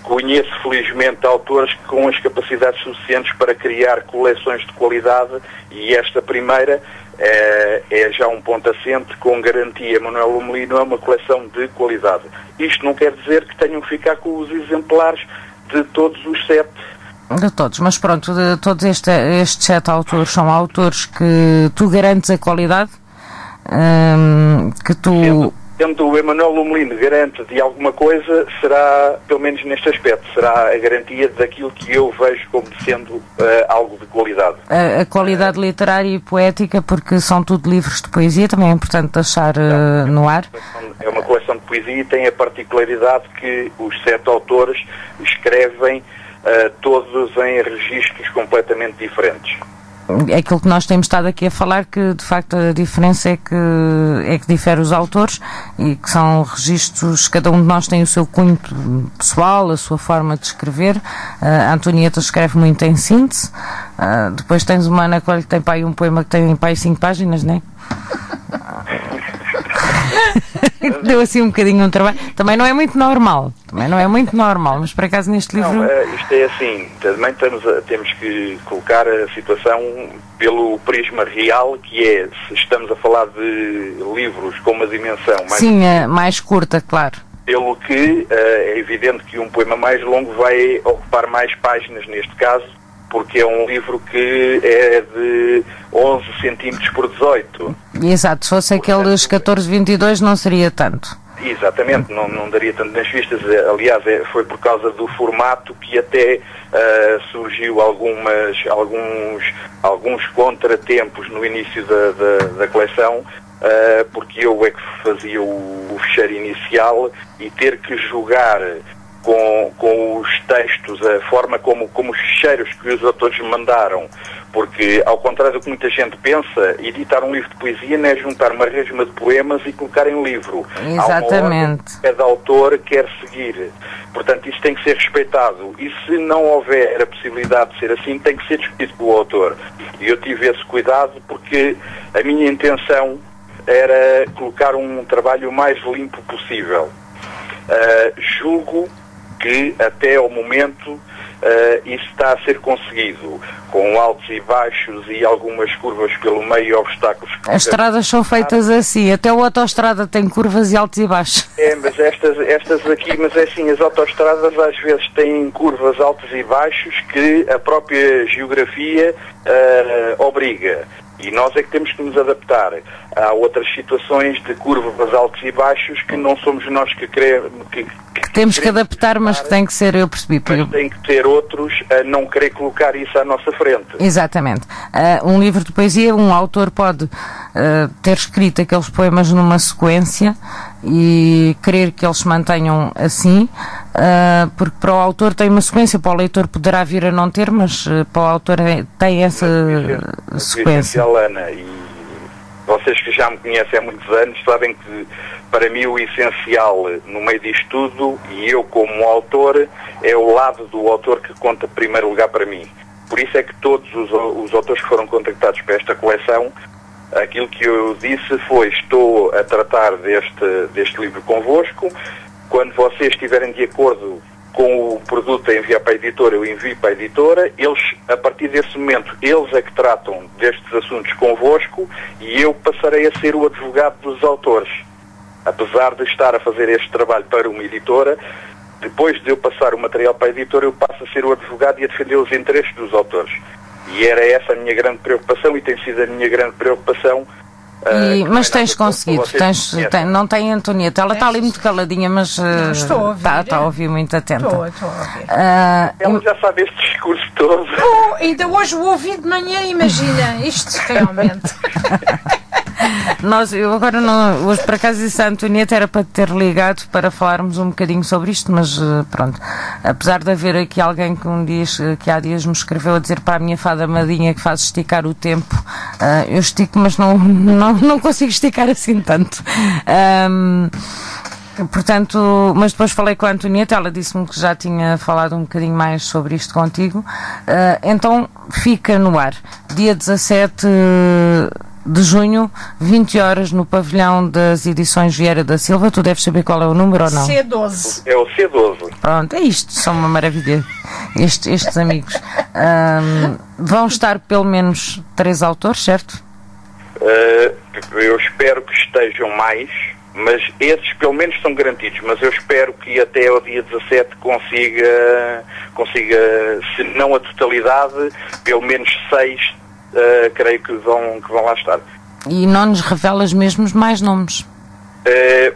L: conheço felizmente autores com as capacidades suficientes para criar coleções de qualidade, e esta primeira é já um ponto assente, com garantia. Manuel Lomelino é uma coleção de qualidade. Isto não quer dizer que tenham que ficar com os exemplares de todos os 7.
C: De todos, mas pronto, de todos estes 7 autores são autores que tu garantes a qualidade, que tu...
L: Sendo o Emanuel Lomelino garante de alguma coisa, será, pelo menos neste aspecto, será a garantia daquilo que eu vejo como sendo algo de qualidade.
C: A qualidade literária e poética, porque são tudo livros de poesia, também é importante deixar no ar.
L: É uma coleção de poesia e tem a particularidade que os 7 autores escrevem todos em registros completamente diferentes.
C: É aquilo que nós temos estado aqui a falar, que de facto a diferença é que difere os autores, e que são registros, cada um de nós tem o seu cunho pessoal, a sua forma de escrever. A Antonieta escreve muito em síntese, depois tens uma Ana Coelho que tem pai um poema que tem pai 5 páginas, não é? Deu assim um bocadinho um trabalho. Também não é muito normal, mas por acaso neste livro...
L: Não, isto é assim, também temos que colocar a situação pelo prisma real, que é, se estamos a falar de livros com uma dimensão mais...
C: Sim, mais curta, claro.
L: Pelo que é evidente que um poema mais longo vai ocupar mais páginas neste caso, porque é um livro que é de 11 centímetros por 18.
C: Exato, se fosse aqueles 14,22 não seria tanto.
L: Exatamente, não daria tanto nas vistas. Aliás, foi por causa do formato que até surgiu alguns contratempos no início da coleção, porque eu é que fazia o fecheiro inicial e ter que jogar com os textos, a forma como os ficheiros que os autores mandaram, porque, ao contrário do que muita gente pensa, editar um livro de poesia não é juntar uma resma de poemas e colocar em livro.
C: Exatamente.
L: Cada autor quer seguir. Portanto, isso tem que ser respeitado. E se não houver a possibilidade de ser assim, tem que ser discutido com o autor. E eu tive esse cuidado porque a minha intenção era colocar um trabalho o mais limpo possível. Julgo que até ao momento isso está a ser conseguido, com altos e baixos e algumas curvas pelo meio e obstáculos.
C: As estradas são feitas assim, até a autoestrada tem curvas e altos e baixos.
L: Mas estas aqui, mas é assim, as autoestradas às vezes têm curvas altos e baixos que a própria geografia obriga. E nós é que temos que nos adaptar. Há outras situações de curvas altos e baixos que não somos nós que queremos... Que
C: temos que adaptar, mas que tem que ser, eu percebi.
L: Mas tem que ter outros a não querer colocar isso à nossa frente.
C: Exatamente. Um livro de poesia, um autor pode ter escrito aqueles poemas numa sequência e querer que eles se mantenham assim, porque para o autor tem uma sequência, para o leitor poderá vir a não ter, mas para o autor tem essa sequência.
L: Ana, e vocês que já me conhecem há muitos anos sabem que para mim o essencial no meio disto tudo, e eu como autor, é o lado do autor que conta em primeiro lugar para mim. Por isso é que todos os autores que foram contactados para esta coleção, aquilo que eu disse foi: estou a tratar deste livro convosco, quando vocês estiverem de acordo com o produto a enviar para a editora, eu envio para a editora, eles, a partir desse momento, eles é que tratam destes assuntos convosco e eu passarei a ser o advogado dos autores. Apesar de estar a fazer este trabalho para uma editora, depois de eu passar o material para a editora, eu passo a ser o advogado e a defender os interesses dos autores. E era essa a minha grande preocupação e tem sido a minha grande preocupação.
C: Mas tens conseguido, não tem Antonieta, ela está ali muito caladinha, mas está a ouvir muito atenta.
D: Estou a ouvir.
L: Ela já sabe este discurso todo.
D: Ainda hoje o ouvi de manhã, imagina, isto realmente.
C: Eu agora não, hoje por acaso disse a Antonieta, era para ter ligado para falarmos um bocadinho sobre isto, mas pronto, apesar de haver aqui alguém que há dias me escreveu a dizer para a minha fada Madinha que faz esticar o tempo, eu estico, mas não consigo esticar assim tanto. Portanto, mas depois falei com a Antonieta, ela disse-me que já tinha falado um bocadinho mais sobre isto contigo, então fica no ar, dia 17 de junho, 20 horas, no pavilhão das edições Vieira da Silva. Tu deves saber qual é o número ou não?
D: C12.
L: É o C12.
C: Pronto, é isto, são uma maravilha estes amigos. Vão estar pelo menos 3 autores, certo?
L: Eu espero que estejam mais, mas esses pelo menos são garantidos, mas eu espero que até ao dia 17 consiga, se não a totalidade, pelo menos 6 creio que vão lá estar.
C: E não nos revelas mesmo mais nomes?
L: É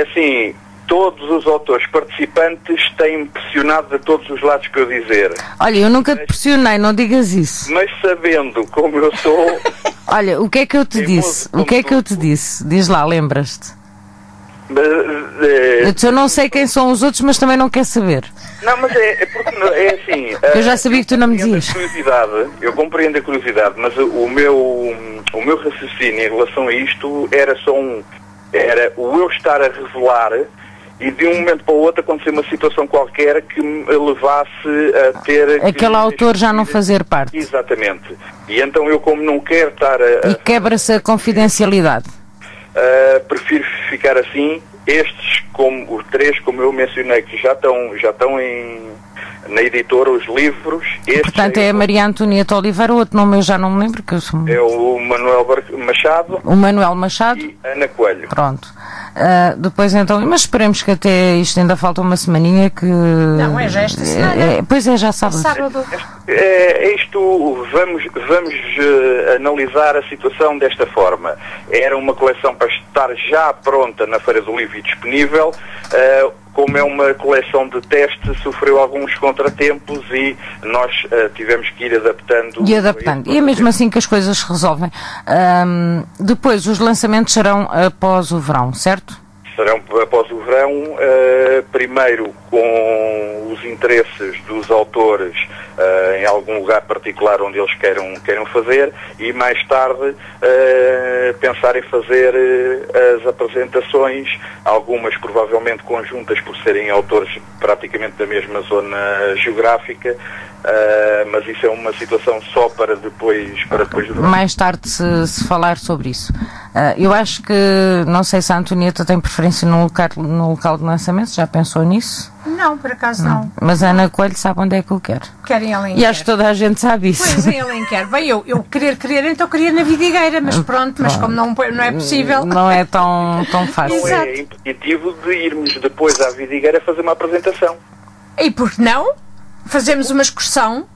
L: assim, todos os autores participantes têm pressionado de todos os lados que eu dizer.
C: Olha, eu nunca te pressionei, não digas isso.
L: Mas sabendo como eu sou...
C: Olha, o que é que eu te disse? O que é que eu te disse? Diz lá, lembras-te? Eu não sei quem são os outros, mas também não quero saber.
L: Não, mas é porque é assim...
C: Eu já sabia que tu não me dizias.
L: Eu compreendo a curiosidade, mas o meu raciocínio em relação a isto era só era o eu estar a revelar e de um momento para o outro acontecer uma situação qualquer que me levasse a ter...
C: Aquele autor já não fazer parte.
L: Exatamente. E então eu, como não quero estar a...
C: E quebra-se a confidencialidade.
L: Prefiro ficar assim. Estes, como os 3, como eu mencionei, que já estão na editora, os livros.
C: Portanto, é a Maria Antonieta Oliveira, o outro nome eu já não me lembro. Que eu sou...
L: É o Manuel Machado.
C: O Manuel Machado.
L: E Ana Coelho.
C: Pronto. Depois então, mas esperemos que até isto ainda falta uma semaninha que...
D: Não, é já esta semana.
C: Pois é, já sábado.
L: Vamos analisar a situação desta forma. Era uma coleção para estar já pronta na Feira do Livro e disponível. Como é uma coleção de teste, sofreu alguns contratempos e nós tivemos que ir adaptando.
C: E é mesmo assim que as coisas se resolvem. Depois, os lançamentos serão após o verão, certo?
L: Serão após o verão, primeiro com os interesses dos autores em algum lugar particular onde eles queiram fazer, e mais tarde pensar em fazer as apresentações, algumas provavelmente conjuntas por serem autores praticamente da mesma zona geográfica, mas isso é uma situação só para depois do verão.
C: Mais tarde se falar sobre isso. Eu acho que, não sei se a Antonieta tem preferência no local de lançamento, já pensou nisso?
D: Não, por acaso não.
C: Mas a Ana Coelho sabe onde é que eu quero.
D: Quero em Alenquer.
C: E acho que toda a gente sabe isso.
D: Pois, em Alenquer. Bem, eu então queria na Vidigueira, mas pronto, mas como não é possível...
C: Não é tão fácil.
L: Não é impeditivo de irmos depois à Vidigueira fazer uma apresentação.
D: E por que não? Fazemos uma excursão.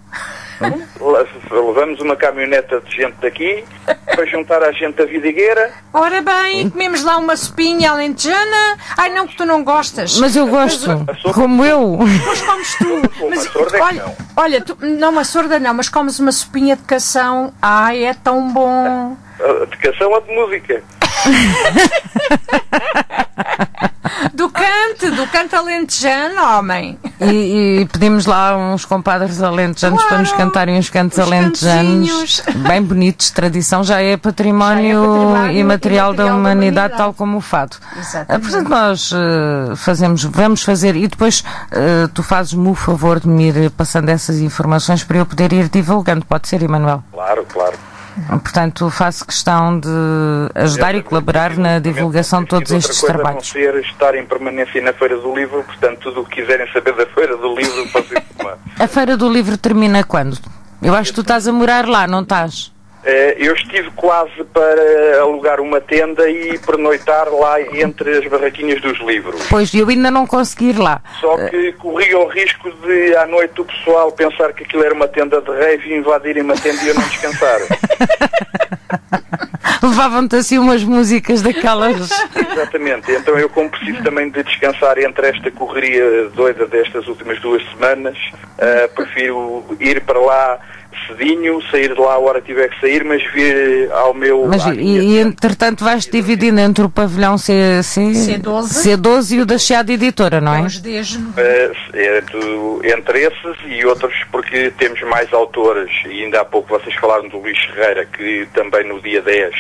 L: Levamos uma caminhoneta de gente daqui para juntar a gente da Vidigueira.
D: Ora bem, comemos lá uma sopinha alentejana. Ai não, que tu não gostas.
C: Mas eu gosto, como eu.
D: Pois comes tu. Mas, olha, não uma sorda não, mas comes uma sopinha de cação. Ai, é tão bom.
L: De cação ou de música?
D: Do canto alentejano, homem.
C: E pedimos lá uns compadres alentejanos para nos cantarem uns cantos alentejanos bem bonitos, de tradição, já é património imaterial da humanidade, tal como o fado. Portanto, nós vamos fazer, e depois tu fazes-me o favor de me ir passando essas informações para eu poder ir divulgando, pode ser, Emanuel?
L: Claro.
C: Portanto, faço questão de ajudar e colaborar na divulgação de todos estes trabalhos.
L: Não ser estar em permanência na Feira do Livro, portanto, tudo o que quiserem saber da Feira do Livro, pode informar.
C: A Feira do Livro termina quando? Eu acho que tu estás a morar lá, não estás?
L: Eu estive quase para alugar uma tenda e pernoitar lá entre as barraquinhas dos livros.
C: Pois, eu ainda não consegui ir lá.
L: Só que corria o risco de, à noite, o pessoal pensar que aquilo era uma tenda de rave e invadirem uma tenda e eu não descansar.
C: Levavam-te assim umas músicas daquelas...
L: Exatamente, então eu, como preciso também de descansar entre esta correria doida destas últimas 2 semanas, prefiro ir para lá cedinho, sair de lá a hora que tiver que sair, mas vir ao meu...
C: Mas entretanto vais-te dividindo entre o pavilhão C12 e o da Chiado Editora, não é?
L: Entre esses e outros, porque temos mais autores, e ainda há pouco vocês falaram do Luís Ferreira, que também no dia 10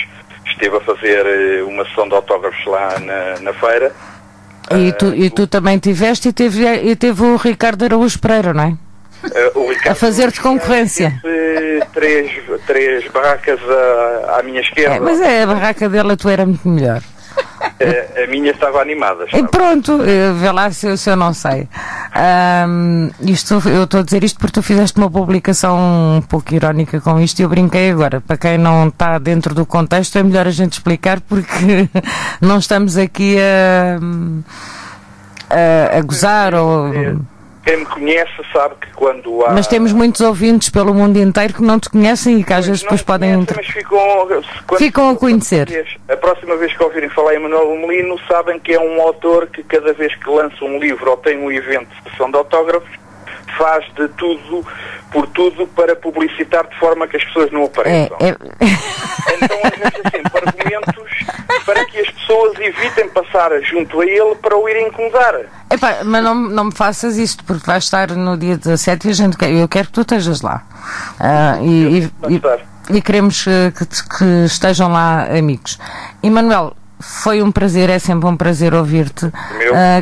L: esteve a fazer uma sessão de autógrafos lá na feira.
C: E tu também tiveste e teve o Ricardo Araújo Pereira, não é? A fazer-te concorrência.
L: Três barracas à minha esquerda.
C: Mas a barraca dela tu era muito melhor.
L: A minha estava animada.
C: E pronto, vê lá se eu não sei. Eu estou a dizer isto porque tu fizeste uma publicação um pouco irónica com isto e eu brinquei agora. Para quem não está dentro do contexto é melhor a gente explicar porque não estamos aqui a gozar ou...
L: Quem me conhece sabe que quando há...
C: Mas temos muitos ouvintes pelo mundo inteiro que não te conhecem e que às vezes depois podem...
L: Mas
C: ficam a conhecer.
L: A próxima vez que ouvirem falar em Manuel Melino, sabem que é um autor que cada vez que lança um livro ou tem um evento de sessão de autógrafos, faz de tudo, por tudo, para publicitar de forma que as pessoas não apareçam. Então arranja sempre argumentos para que as pessoas evitem passar junto a ele para o ir incomodar.
C: Mas não me faças isto, porque vais estar no dia 17 e eu quero que tu estejas lá. E queremos que estejam lá amigos. Emanuel, foi um prazer, é sempre um prazer ouvir-te.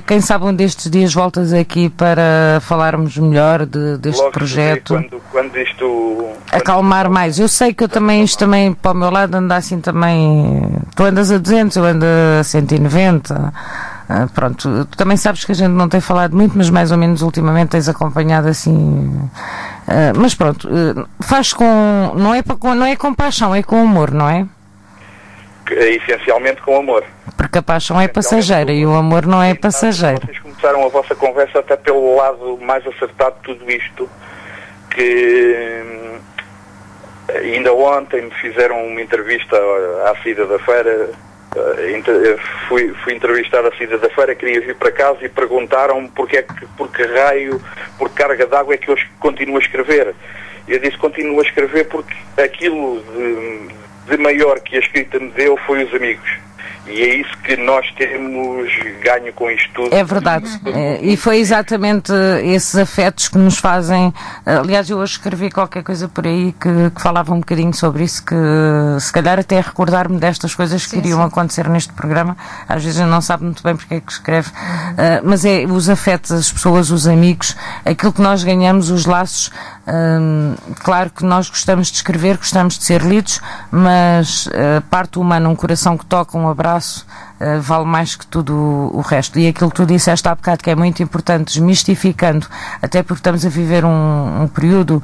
C: Quem sabe um destes dias voltas aqui para falarmos melhor deste
L: logo
C: projeto.
L: Quando isto...
C: Acalmar mais. Eu sei que isto também, para o meu lado, anda assim também... Tu andas a 200, eu ando a 190. Pronto, tu também sabes que a gente não tem falado muito, mas mais ou menos ultimamente tens acompanhado assim... mas pronto, faz com... Não é com paixão, é com humor, não é?
L: essencialmente com amor.
C: Porque a paixão é passageira e o amor não é passageiro.
L: Vocês começaram a vossa conversa até pelo lado mais acertado de tudo isto, que ainda ontem me fizeram uma entrevista à saída da feira. Fui entrevistar a saída da feira, queria vir para casa e perguntaram-me por que carga d'água é que eu continuo a escrever. Eu disse, continuo a escrever porque aquilo de maior que a escrita me deu foi os amigos. E é isso que nós temos ganho com isto tudo.
C: É verdade. E foi exatamente esses afetos que nos fazem... Aliás, eu hoje escrevi qualquer coisa por aí que falava um bocadinho sobre isso, que se calhar até recordar-me destas coisas que iriam acontecer neste programa. Às vezes eu não sabe muito bem porque é que escreve. Mas é os afetos, as pessoas, os amigos, aquilo que nós ganhamos, os laços. Claro que nós gostamos de escrever, gostamos de ser lidos, mas a parte humana, um coração que toca, um abraço, vale mais que tudo o resto. E aquilo que tu disseste há bocado, que é muito importante, desmistificando, até porque estamos a viver um período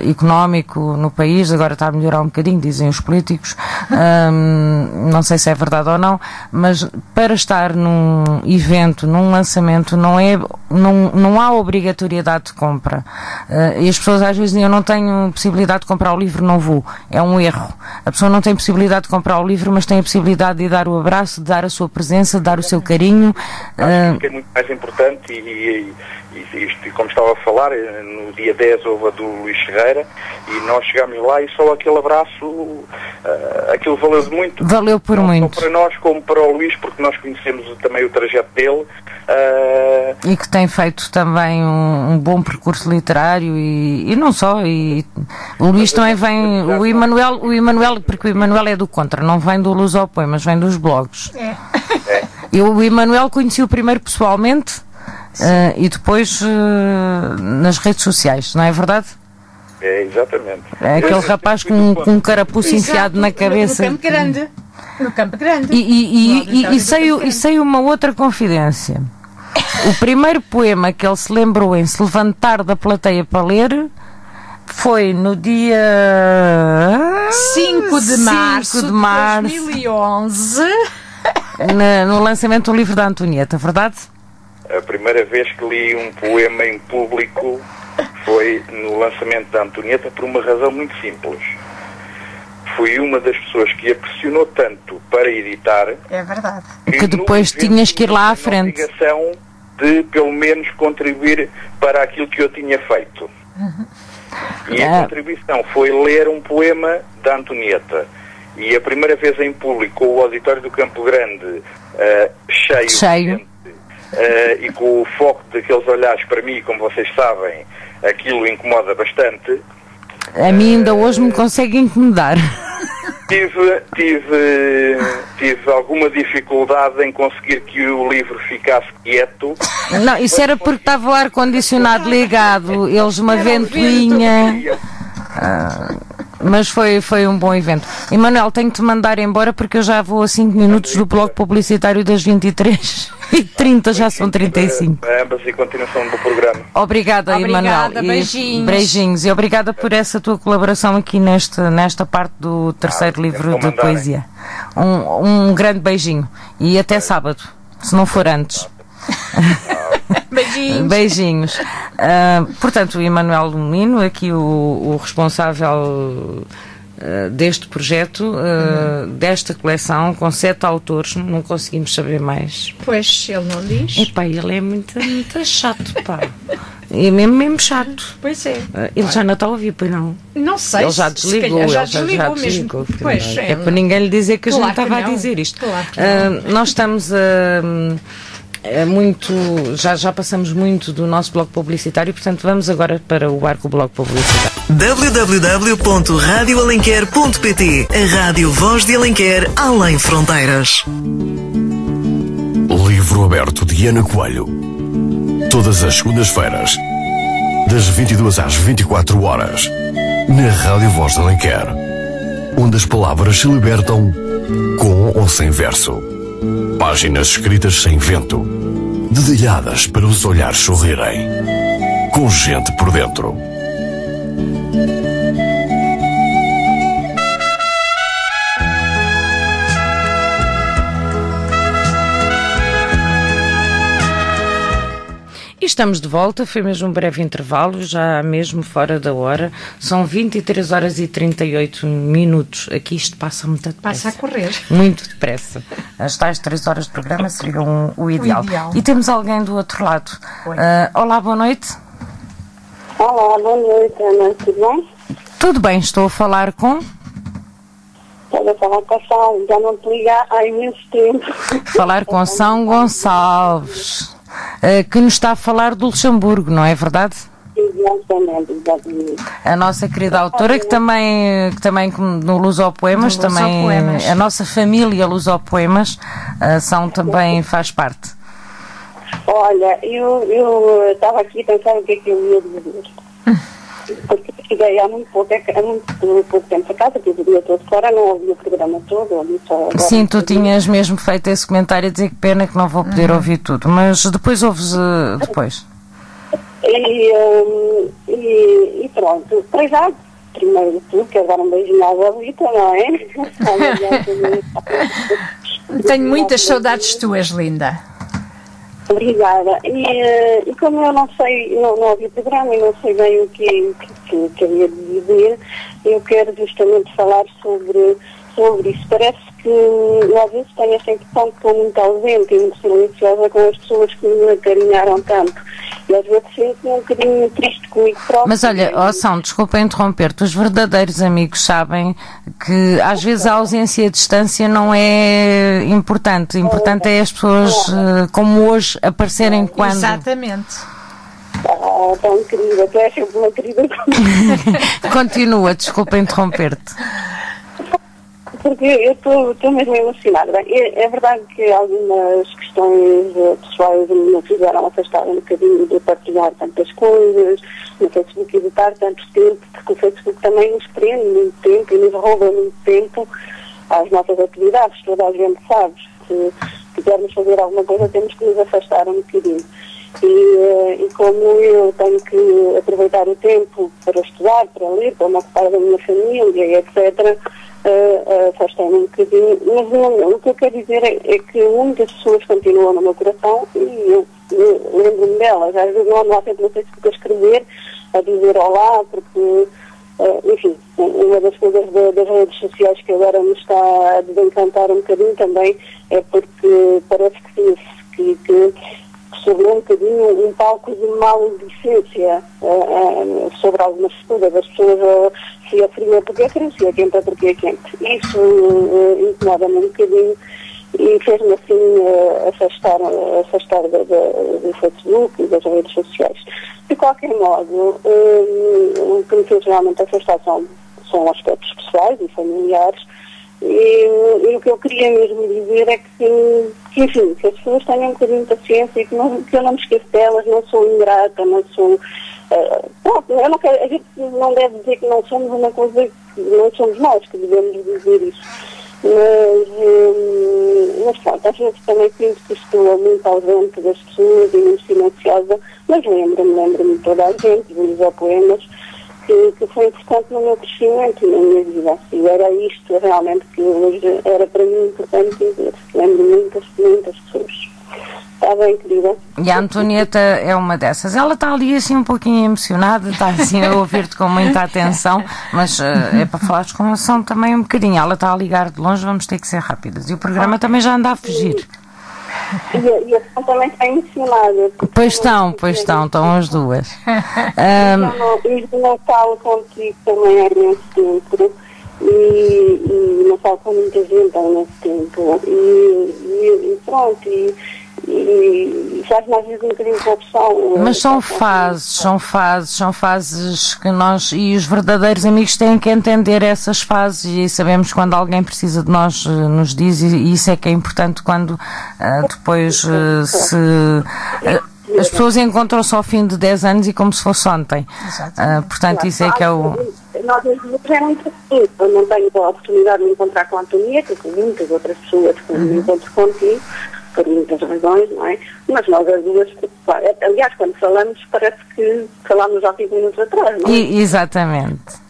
C: económico no país, agora está a melhorar um bocadinho, dizem os políticos, não sei se é verdade ou não, mas para estar num evento, num lançamento, não há obrigatoriedade de compra. E as pessoas às vezes dizem, eu não tenho possibilidade de comprar o livro, não vou. É um erro. A pessoa não tem possibilidade de comprar o livro, mas tem a possibilidade de dar o abraço, de dar a sua presença, de dar o seu carinho.
L: Acho que é muito mais importante e como estava a falar, no dia 10 houve a do Luís Ferreira e nós chegámos lá e só aquele abraço, aquilo valeu muito.
C: Valeu por muito.
L: Não só para nós como para o Luís, porque nós conhecemos também o trajeto dele.
C: E que tem feito também um bom percurso literário e não só. E o Luís também vem, o Emanuel, porque o Emanuel é do Contra, não vem do Lusopõe, mas vem dos blogs. Eu o Emanuel conheci o primeiro pessoalmente e depois nas redes sociais, não é verdade?
L: É, exatamente.
C: É aquele rapaz com um carapuço enfiado na cabeça.
D: No Campo Grande.
C: E sei uma outra confidência. O primeiro poema que ele se lembrou em se levantar da plateia para ler foi no dia
D: 5 de março de 2011,
C: no lançamento do livro da Antonieta, verdade?
L: A primeira vez que li um poema em público foi no lançamento da Antonieta, por uma razão muito simples. Fui uma das pessoas que a pressionou tanto para editar.
D: É verdade.
C: Que depois tinhas que ir lá à frente.
L: A obrigação de, pelo menos, contribuir para aquilo que eu tinha feito. E a contribuição foi ler um poema da Antonieta. E a primeira vez em público, com o auditório do Campo Grande cheio. E com o foco daqueles olhares para mim, como vocês sabem, aquilo incomoda bastante.
C: A mim ainda hoje me consegue incomodar.
L: Tive alguma dificuldade em conseguir que o livro ficasse quieto.
C: Não, isso era porque estava o ar-condicionado ligado, eles uma ventoinha. Mas foi um bom evento. Emanuel, tenho-te mandar embora porque eu já vou a 5 minutos do bloco publicitário das 23h30, já são 35.
L: Ambas e continuação do programa.
C: Obrigada, Emanuel.
D: Obrigada, beijinhos.
C: Beijinhos. E obrigada por essa tua colaboração aqui nesta parte do terceiro livro de poesia. Um grande beijinho. E até sábado, se não for antes.
D: Beijinhos.
C: Beijinhos. Portanto, o Emanuel Menino, aqui o responsável deste projeto, desta coleção, com 7 autores, não conseguimos saber mais.
D: Pois, ele não diz.
C: Epá, ele é muito chato, pá. É mesmo chato.
D: Pois é.
C: Ele já não está a ouvir, pois não?
D: Não sei.
C: Ele já desligou.
D: Já desligou mesmo. Pois
C: é para ninguém lhe dizer que a gente estava a dizer isto.
D: Claro que
C: nós estamos já passamos muito do nosso bloco publicitário, portanto vamos agora para o barco bloco publicitário.
M: www.radioalenquer.pt, a rádio Voz de Alenquer, além fronteiras.
B: Livro aberto de Ana Coelho. Todas as segundas-feiras, das 22 às 24 horas, na Rádio Voz de Alenquer, onde as palavras se libertam com ou sem verso. Páginas escritas sem vento, dedilhadas para os olhares sorrirem, com gente por dentro.
C: estamos de volta, foi mesmo um breve intervalo, já mesmo fora da hora. São 23 horas e 38 minutos. Aqui isto passa muito depressa.
D: Passa a correr.
C: Muito depressa. As tais 3 horas de programa seriam o ideal. E temos alguém do outro lado. Olá, boa noite.
N: Olá, boa noite, Ana. Tudo bem?
C: Tudo bem, estou a falar com...
N: Estou a falar com a Sal, já não te ligar há imenso tempo.
C: Falar com São Gonçalves, que nos está a falar do Luxemburgo, não é verdade?
N: Exatamente.
C: A nossa querida autora, que também no Lusopoemas, também a nossa família Lusopoemas, também faz parte.
N: Olha, eu estava aqui a pensar o que é que eu ia dizer. Porque cheguei há muito pouco tempo para casa, tive o dia todo fora, não ouvi o programa todo, ouvi só agora.
C: Sim, tu tinhas mesmo feito esse comentário a dizer que pena que não vou poder ouvir tudo, mas depois ouves depois.
N: E pronto, para já, primeiro de tudo, quero dar um beijinho à Rita, não é?
D: Tenho muitas saudades tuas, linda.
N: Obrigada. E como eu não sei, não ouvi o programa e não sei bem o que havia de dizer, eu quero justamente falar sobre isso. Parece que eu às vezes tenho esta impressão que estou muito ausente e muito silenciosa com as pessoas que me acarinharam tanto. E às vezes sinto-me um bocadinho triste comigo próprio.
C: Mas olha, desculpa interromper-te, os verdadeiros amigos sabem que às vezes a ausência e a distância não é importante. Importante é as pessoas, como hoje, aparecerem quando...
D: Exatamente.
N: Tão querida, tu és sempre uma querida.
C: Continua, desculpa interromper-te.
N: Porque eu estou mesmo emocionada. É verdade que algumas questões pessoais me fizeram afastar um bocadinho de partilhar tantas coisas no Facebook e de estar tanto tempo, porque o Facebook também nos prende muito tempo e nos rouba muito tempo às nossas atividades. Toda a gente sabe, se quisermos fazer alguma coisa temos que nos afastar um bocadinho. E como eu tenho que aproveitar o tempo para estudar, para ler, para me ocupar da minha família, etc., afastei-me um bocadinho, mas o que eu quero dizer é que muitas pessoas continuam no meu coração e eu lembro-me delas. Às vezes não há tempo no Facebook a escrever, a dizer olá, porque, enfim, uma das coisas das redes sociais que agora me está a desencantar um bocadinho também é porque parece que sobre um bocadinho um palco de maledicência sobre algumas coisas. As pessoas, se é frio é porque é frio, se é quente é porque é quente. Isso incomoda-me um bocadinho e fez-me assim afastar do Facebook e das redes sociais. De qualquer modo, o que me fez realmente afastar são aspectos pessoais e familiares. E o que eu queria mesmo dizer é que enfim, que as pessoas tenham um bocadinho de paciência e que eu não me esqueço delas, não sou ingrata, não sou... a gente não deve dizer que não somos uma coisa que não somos nós que devemos dizer isso. Mas pronto, às vezes também sinto que estou muito ausente das pessoas e muito silenciosa, mas lembro-me de toda a gente, dos Lusopoemas, que foi importante no meu crescimento e na minha vida. E era isto realmente que hoje era para mim importante dizer. Lembro muitas pessoas. Está bem, querida?
C: E a Antonieta é uma dessas. Ela está ali assim um pouquinho emocionada, está assim a ouvir-te com muita atenção, mas é para falares com emoção também um bocadinho. Ela está a ligar de longe, vamos ter que ser rápidas. E o programa também já anda a fugir.
N: E a pessoa também está emocionada.
C: Pois estão as duas.
N: E não falo contigo também há imenso tempo. E não falo com muita gente há imenso tempo. E pronto, e faz-me às vezes um bocadinho de confusão.
C: Mas são fases que nós e os verdadeiros amigos têm que entender essas fases e sabemos quando alguém precisa de nós, nos diz, e isso é que é importante quando depois as pessoas encontram-se ao fim de 10 anos e como se fosse ontem. Portanto, isso é que é o...
N: Nós já é muito assim. Eu não tenho a oportunidade de me encontrar com a Antonieta, com muitas outras pessoas que me encontro contigo, por muitas razões, não é? Mas nós as duas, aliás, quando falamos, parece que falámos há 5 minutos atrás, não é?
C: Exatamente.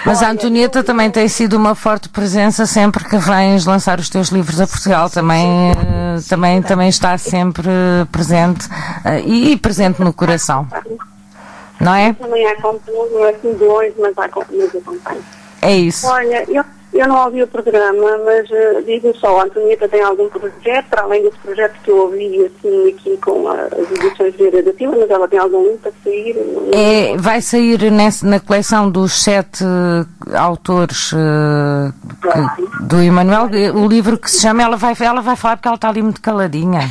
C: Mas a Antonieta também tem sido uma forte presença sempre que vens lançar os teus livros a Portugal. Também está sempre presente e presente no coração. Não é?
N: Também acompanho, assim de longe, mas acompanho.
C: É isso.
N: Olha, eu não ouvi o programa, mas diz-me só, a Antonieta tem algum projeto, para além desse projeto que eu ouvi assim, aqui com as edições de Gradativa, mas ela tem algum livro para sair?
C: Vai sair na coleção dos 7 autores do Emanuel, o livro que se chama, ela vai falar porque ela está ali muito caladinha.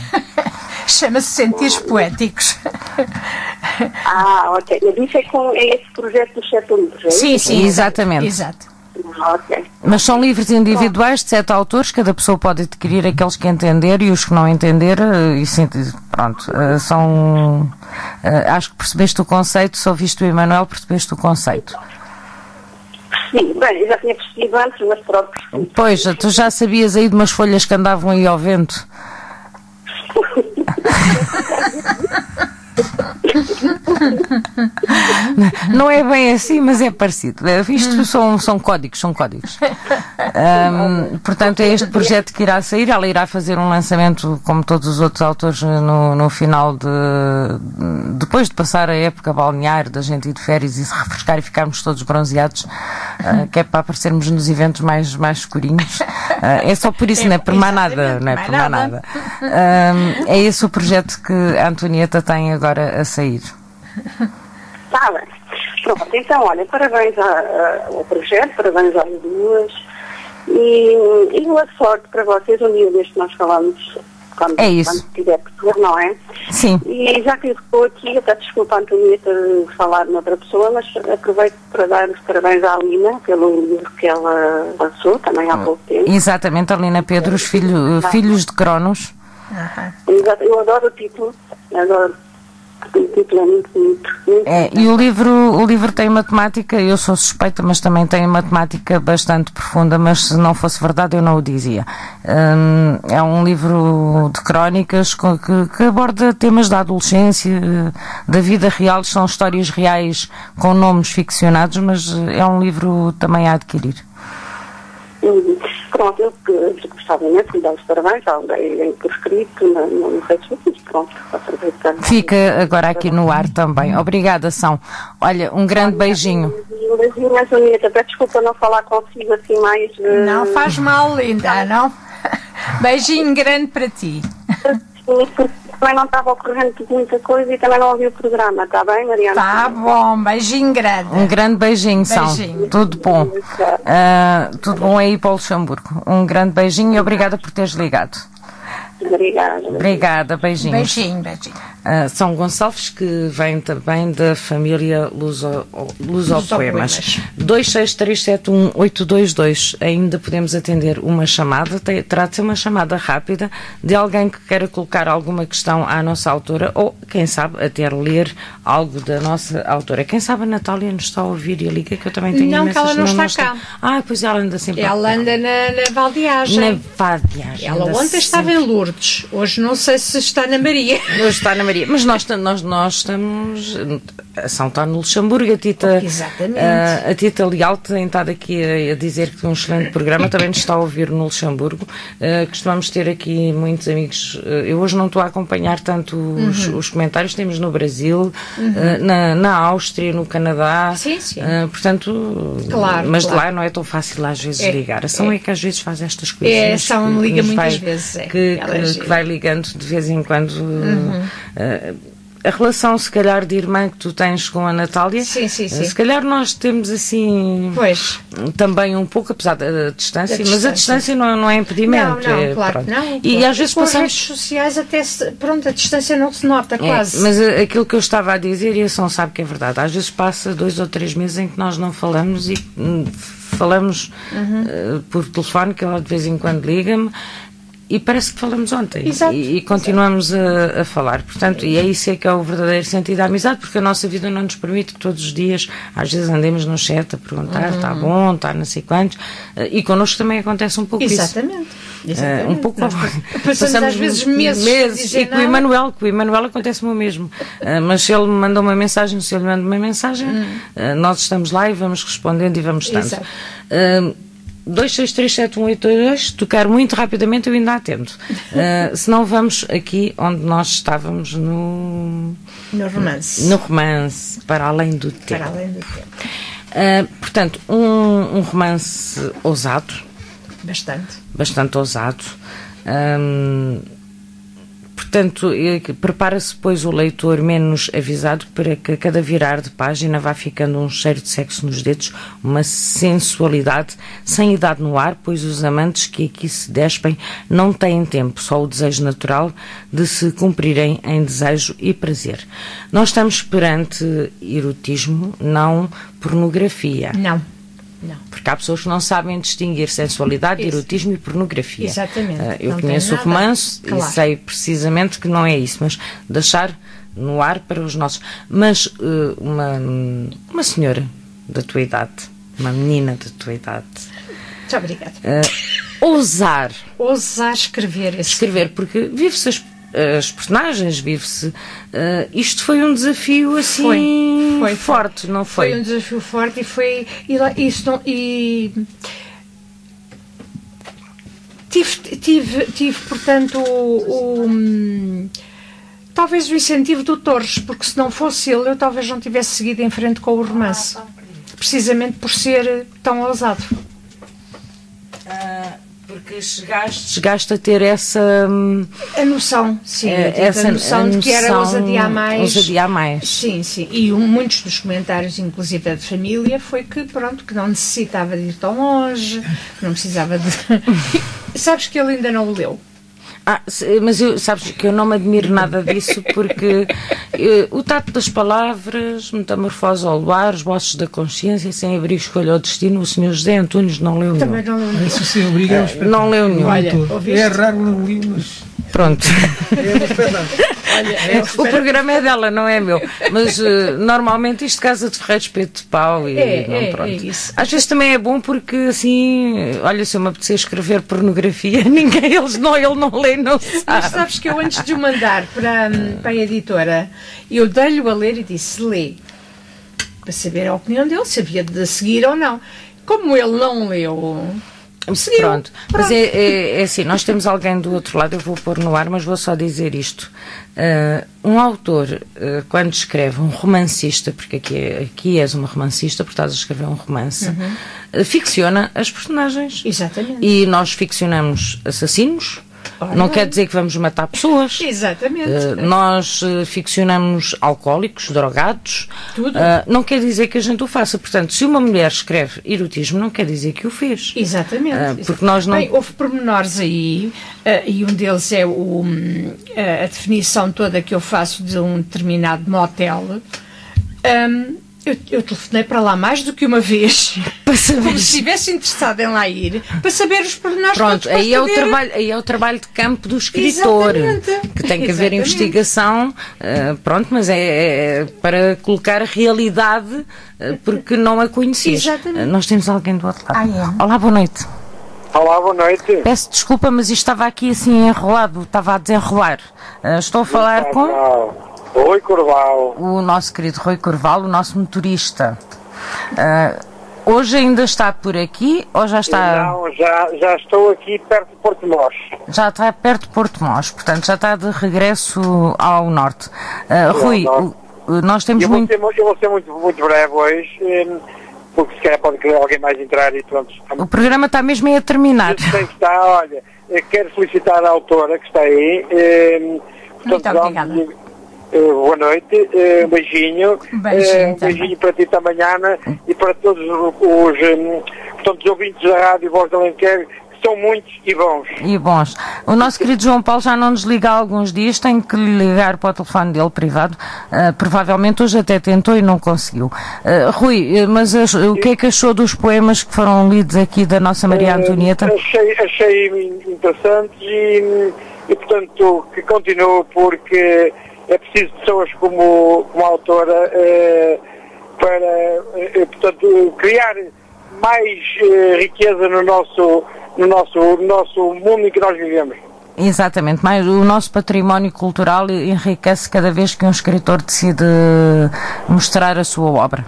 D: Chama-se Sentidos Poéticos.
N: Ok. Eu disse é esse projeto dos 7 livros, é
D: sim,
N: isso?
D: sim,
C: exatamente.
D: Exato.
N: Ok.
C: Mas são livros individuais de 7 autores, cada pessoa pode adquirir aqueles que entender e os que não entender, pronto, são... acho que percebeste o conceito, se ouviste o Emanuel, percebeste o conceito.
N: Sim, bem, eu já tinha percebido antes, mas pronto.
C: Pois, tu já sabias aí de umas folhas que andavam aí ao vento? Não é bem assim, mas é parecido. Isto são códigos. Portanto, é este projeto que irá sair. Ela irá fazer um lançamento, como todos os outros autores, no final depois de passar a época balnear, da gente ir de férias e se refrescar e ficarmos todos bronzeados, que é para aparecermos nos eventos mais escurinhos. É só por isso, não é por mais nada. Não é por mais nada. É esse o projeto que a Antonieta tem agora a sair.
N: Está bem. Pronto, então, olha, parabéns ao projeto, parabéns às duas e boa sorte para vocês um dia deste que nós falamos quando tiver que ser, não é?
C: Sim.
N: E já que eu estou aqui, até desculpa a Antonieta de falar noutra pessoa, mas aproveito para dar os parabéns à Alina pelo livro que ela lançou também há pouco tempo.
C: Exatamente, Alina Pedro, os filhos de Cronos.
N: Exato, eu adoro o título, o título é muito bonito.
C: E o livro tem matemática, eu sou suspeita, mas também tem matemática bastante profunda, mas se não fosse verdade eu não o dizia. É um livro de crónicas que aborda temas da adolescência, da vida real, são histórias reais com nomes ficcionados, mas é um livro também a adquirir.
N: Pronto, eu gostava imenso de dar os parabéns, já dei por escrito no Facebook, mas pronto, aproveitar.
C: Fica agora aqui no ar também. Obrigada, São. Olha, um grande beijinho.
N: Um beijinho, Antonieta. Peço desculpa não falar consigo assim mais...
D: Não faz mal, linda, não? Beijinho grande para ti.
N: Também não estava ocorrendo muita coisa e também não ouvi o programa, está bem, Mariana?
D: Está bom, beijinho grande.
C: Um grande beijinho, São. Tudo bom. Tudo bom aí para o Luxemburgo. Um grande beijinho e obrigada por teres ligado. Obrigada, beijinhos.
D: Beijinho.
C: São Gonçalves, que vem também da família Lusopoemas. 263718222. Ainda podemos atender uma chamada, terá de ser uma chamada rápida de alguém que queira colocar alguma questão à nossa autora ou, quem sabe, até ler algo da nossa autora. Quem sabe a Natália nos está a ouvir e liga, que eu também tenho
D: Não, que ela não está cá.
C: Pois ela anda sempre.
D: Ela anda na Valdeagem.
C: Na Valdeagem.
D: Ela ontem estava em Lourdes. Hoje não sei se está na Maria.
C: Hoje está na Maria. Mas nós estamos... A ação está no Luxemburgo. A Tita Leal tem estado aqui a dizer que tem um excelente programa. Também nos está a ouvir no Luxemburgo. Costumamos ter aqui muitos amigos. Eu hoje não estou a acompanhar tanto os comentários. Temos no Brasil, na Áustria, no Canadá.
D: Sim.
C: Portanto...
D: Claro,
C: mas de lá não é tão fácil às vezes ligar. A ação é que às vezes faz estas coisas.
D: A ação me liga muitas vezes.
C: Que vai ligando de vez em quando. A relação, se calhar, de irmã que tu tens com a Natália,
D: sim.
C: Se calhar nós temos assim também um pouco, apesar da distância, mas a distância não é impedimento.
D: Não, claro que não.
C: E às vezes
D: com
C: passamos...
D: as redes sociais até, a distância não se nota quase.
C: Mas aquilo que eu estava a dizer, e a São sabe que é verdade, às vezes passa 2 ou 3 meses em que nós não falamos e falamos por telefone, que ela de vez em quando liga-me, e parece que falamos ontem. E continuamos a falar. Portanto, e é isso que é o verdadeiro sentido da amizade, porque a nossa vida não nos permite que todos os dias, às vezes andemos no chat a perguntar, está bom, está não sei quantos, e connosco também acontece um pouco isso.
D: Exatamente.
C: Um pouco
D: passamos às vezes meses
C: e com o Emanuel acontece-me o mesmo. Mas se ele me manda uma mensagem, nós estamos lá e vamos respondendo e vamos estando. 2637182, tocar muito rapidamente, eu ainda atendo. Se não, vamos aqui onde nós estávamos no romance, para além do tempo. Portanto, um romance ousado. Bastante ousado. Portanto, prepara-se, pois, o leitor menos avisado para que a cada virar de página vá ficando um cheiro de sexo nos dedos, uma sensualidade sem idade no ar, pois os amantes que aqui se despem não têm tempo, só o desejo natural de se cumprirem em desejo e prazer. Nós estamos perante erotismo, não pornografia.
D: Não.
C: Porque há pessoas que não sabem distinguir sensualidade, erotismo e pornografia.
D: Exatamente.
C: Eu conheço o romance e sei precisamente que não é isso, mas deixar no ar para os nossos. Mas uma senhora da tua idade, uma menina da tua idade.
D: Muito obrigada.
C: Ousar
D: escrever,
C: porque vive-se as personagens, vive-se. Isto foi um desafio assim
D: foi
C: forte, não foi?
D: Foi um desafio forte tive portanto, talvez o incentivo do Torres, porque se não fosse ele, eu talvez não tivesse seguido em frente com o romance, precisamente por ser tão ousado.
C: Porque chegaste a ter essa...
D: A noção, sim. A noção de que era ousadia a mais. Sim. E muitos dos comentários, inclusive da família, foi que, que não necessitava de ir tão longe, não precisava de... Sabes que ele ainda não o leu.
C: Mas sabes que eu não me admiro nada disso, porque o tato das palavras, metamorfose ao luar, os bosses da consciência, sem abrir escolha ao destino, o Sr. José Antunes não leu nenhum.
D: Também não leu nenhum.
O: Isso sem obrigar
C: não leu nenhum.
O: Olha, é raro, não li, mas...
C: Pronto. O programa é dela, não é meu. Mas normalmente isto Casa de Ferreiro, espeto de pau e pronto.
D: É isso.
C: Às vezes também é bom porque assim, olha, se eu me apetecer escrever pornografia, ele não lê, não sabe.
D: Mas sabes que eu antes de o mandar para a editora, eu dei-lhe a ler e disse, lê, para saber a opinião dele, se havia de seguir ou não. Como ele não leu...
C: Pronto. Mas é assim, nós temos alguém do outro lado, eu vou pôr no ar, mas vou só dizer isto. Um autor, quando escreve, um romancista, porque aqui és uma romancista, porque estás a escrever um romance, ficciona as personagens.
D: Exatamente.
C: E nós ficcionamos assassinos. Não quer dizer que vamos matar pessoas.
D: Exatamente.
C: Nós ficcionamos alcoólicos, drogados.
D: Tudo.
C: Não quer dizer que a gente o faça. Portanto, se uma mulher escreve erotismo, não quer dizer que o fez.
D: Exatamente.
C: Porque nós não...
D: Bem, houve pormenores aí, e um deles é a definição toda que eu faço de um determinado motel. Eu telefonei para lá mais do que uma vez, para saber, como se estivesse interessado em lá ir, para saber os pormenores.
C: Pronto, aí é o trabalho de campo do escritor. Exatamente. Que tem que haver investigação, mas é para colocar a realidade, porque não a conhecia. Nós temos alguém do outro lado. Olá, boa noite.
P: Olá, boa noite.
C: Peço desculpa, mas isto estava aqui assim enrolado, estava a desenrolar. Estou a falar com...
P: Rui Corval.
C: O nosso querido Rui Corval, o nosso motorista. Hoje ainda está por aqui ou já está...
P: Não, já estou aqui perto de Porto Mós.
C: Já está perto de Porto Mós, portanto já está de regresso ao norte. Rui, nós temos
P: eu vou ser muito breve hoje, porque se calhar pode querer alguém mais entrar e pronto.
C: O programa está mesmo a terminar.
P: Olha, quero felicitar a autora que está aí.
D: Muito obrigada.
P: Boa noite, um beijinho. Beijinho para ti também, Ana, e para todos os ouvintes da Rádio Voz de Alenquer, que são muitos e bons.
C: O nosso querido João Paulo já não nos liga há alguns dias, tenho que lhe ligar para o telefone dele privado. Provavelmente hoje até tentou e não conseguiu. Rui, mas o que é que achou dos poemas que foram lidos aqui da nossa Maria Antonieta?
P: Achei interessantes e portanto que continuo, porque é preciso pessoas como a autora para, portanto, criar mais riqueza no nosso no nosso mundo em que nós vivemos.
C: Exatamente, mas o nosso património cultural enriquece cada vez que um escritor decide mostrar a sua obra.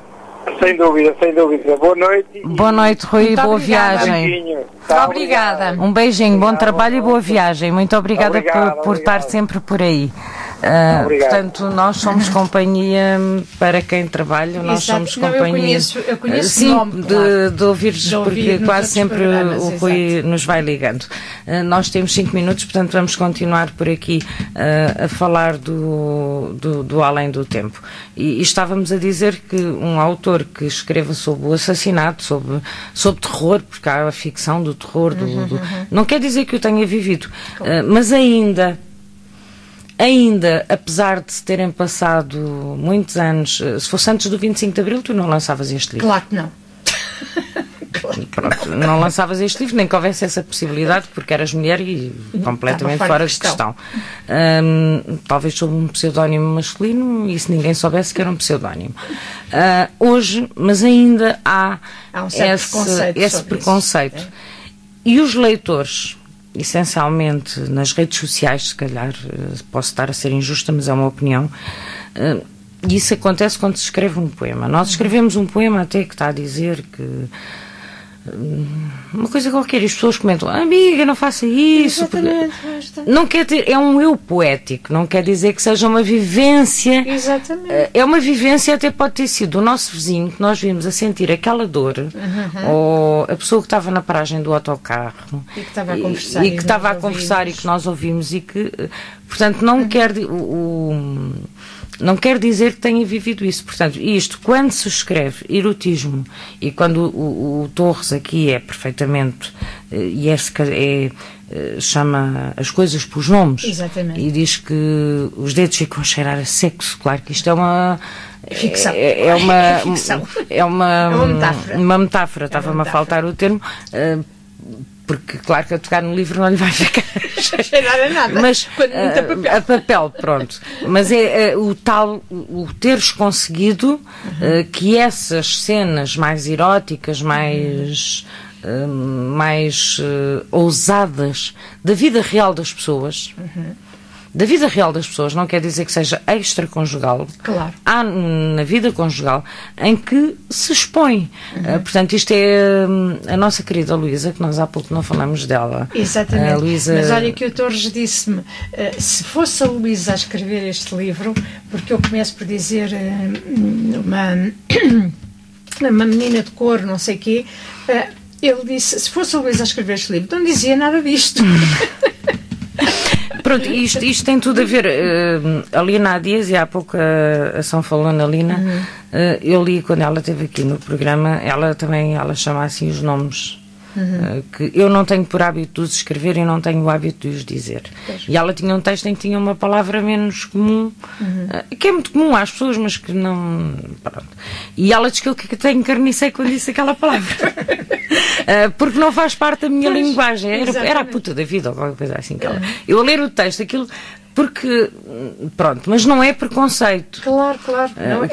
P: Sem dúvida, sem dúvida. Boa noite.
C: Boa noite, Rui,
D: muito
C: boa
D: obrigada.
C: viagem.
D: Muito obrigada.
C: Um beijinho, bom trabalho e boa viagem. Muito obrigada por estar sempre por aí. Portanto, nós somos companhia para quem trabalha, nós somos companhia.
D: Eu conheço
C: sim,
D: o nome, claro.
C: de ouvir-vos, porque quase sempre o Rui nos vai ligando. Nós temos 5 minutos, portanto vamos continuar por aqui a falar do Além do Tempo. E estávamos a dizer que um autor que escreva sobre o assassinato, sobre terror, porque há a ficção do terror, não quer dizer que o tenha vivido, mas ainda, apesar de se terem passado muitos anos, se fosse antes do 25 de Abril, tu não lançavas este livro.
D: Claro que não.
C: Pronto, não lançavas este livro, nem que houvesse essa possibilidade, porque eras mulher e completamente fora de questão. Talvez sob um pseudónimo masculino, e se ninguém soubesse que era um pseudónimo. Hoje, mas ainda há esse preconceito. E os leitores, essencialmente nas redes sociais, se calhar posso estar a ser injusta, mas é uma opinião, e isso acontece quando se escreve um poema. Nós escrevemos um poema até que está a dizer que uma coisa qualquer, e as pessoas comentam: amiga, não faça isso. Não quer dizer, é um eu poético, não quer dizer que seja uma vivência.
D: Exatamente.
C: É uma vivência, até pode ter sido o nosso vizinho que nós vimos a sentir aquela dor, ou a pessoa que estava na paragem do autocarro
D: e que estava a conversar
C: e que nós ouvimos, e que, portanto, não quer dizer que tenha vivido isso. Portanto, isto, quando se escreve erotismo, e quando o Torres aqui é perfeitamente, chama as coisas pelos nomes.
D: Exatamente.
C: E diz que os dedos ficam a cheirar a sexo, claro que isto é uma
D: ficção.
C: É uma metáfora. Estava-me a faltar o termo, porque claro que a tocar no livro não lhe vai ficar
D: cheirar a nada,
C: mas
D: muita papel.
C: a papel, pronto. Mas é o teres conseguido que essas cenas mais eróticas, mais ousadas da vida real das pessoas, não quer dizer que seja extraconjugal.
D: Claro.
C: Há na vida conjugal em que se expõe. Portanto, isto é a nossa querida Luísa, que nós há pouco não falamos dela.
D: Exatamente.
C: Luísa...
D: Mas olha que o Torres disse-me, se fosse a Luísa a escrever este livro, porque eu começo por dizer uma menina de cor, não sei o quê, ele disse, se fosse a Luísa a escrever este livro, não dizia nada disto.
C: Pronto, isto tem tudo a ver. A Lina há dias, e há pouco a São falou na Lina, eu li quando ela esteve aqui no programa, ela chama assim os nomes. Que eu não tenho por hábito de os escrever e não tenho o hábito de os dizer. E ela tinha um texto em que tinha uma palavra menos comum, que é muito comum às pessoas, mas que não. Pronto. E ela diz que eu tenho carnicei quando disse aquela palavra. Porque não faz parte da minha linguagem. Era a puta da vida ou qualquer coisa assim. Eu a ler o texto, aquilo. Porque, pronto, mas não é preconceito.
D: Claro.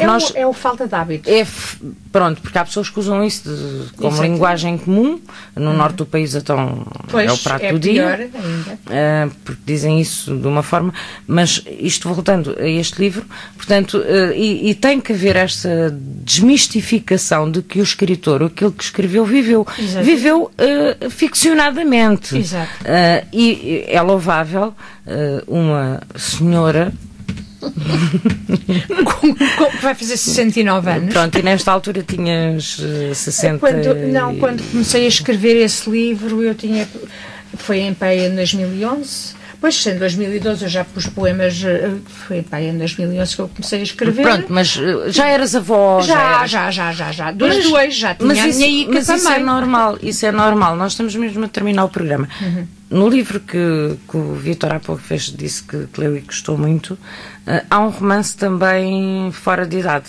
D: Não, é o falta de hábito.
C: Pronto, porque há pessoas que usam isso como linguagem comum. No norte do país, então, é o prato do dia. Ainda. Porque dizem isso de uma forma. Mas isto, voltando a este livro, portanto, e tem que haver esta desmistificação de que o escritor, aquele que escreveu, viveu ficcionadamente.
D: Exato.
C: E é louvável uma senhora
D: vai fazer 69 anos.
C: Pronto, e nesta altura tinhas 60.
D: Quando comecei a escrever esse livro, foi em Peia em 2011. Pois, em 2012 eu já pus poemas, foi em 2011 que eu comecei a escrever.
C: Pronto, mas já eras avó?
D: Já. Dos dois, já tinha a minha Ica
C: mas
D: também.
C: Isso é normal, nós estamos mesmo a terminar o programa. No livro que o Vítor há pouco disse que leu e gostou muito, há um romance também fora de idade.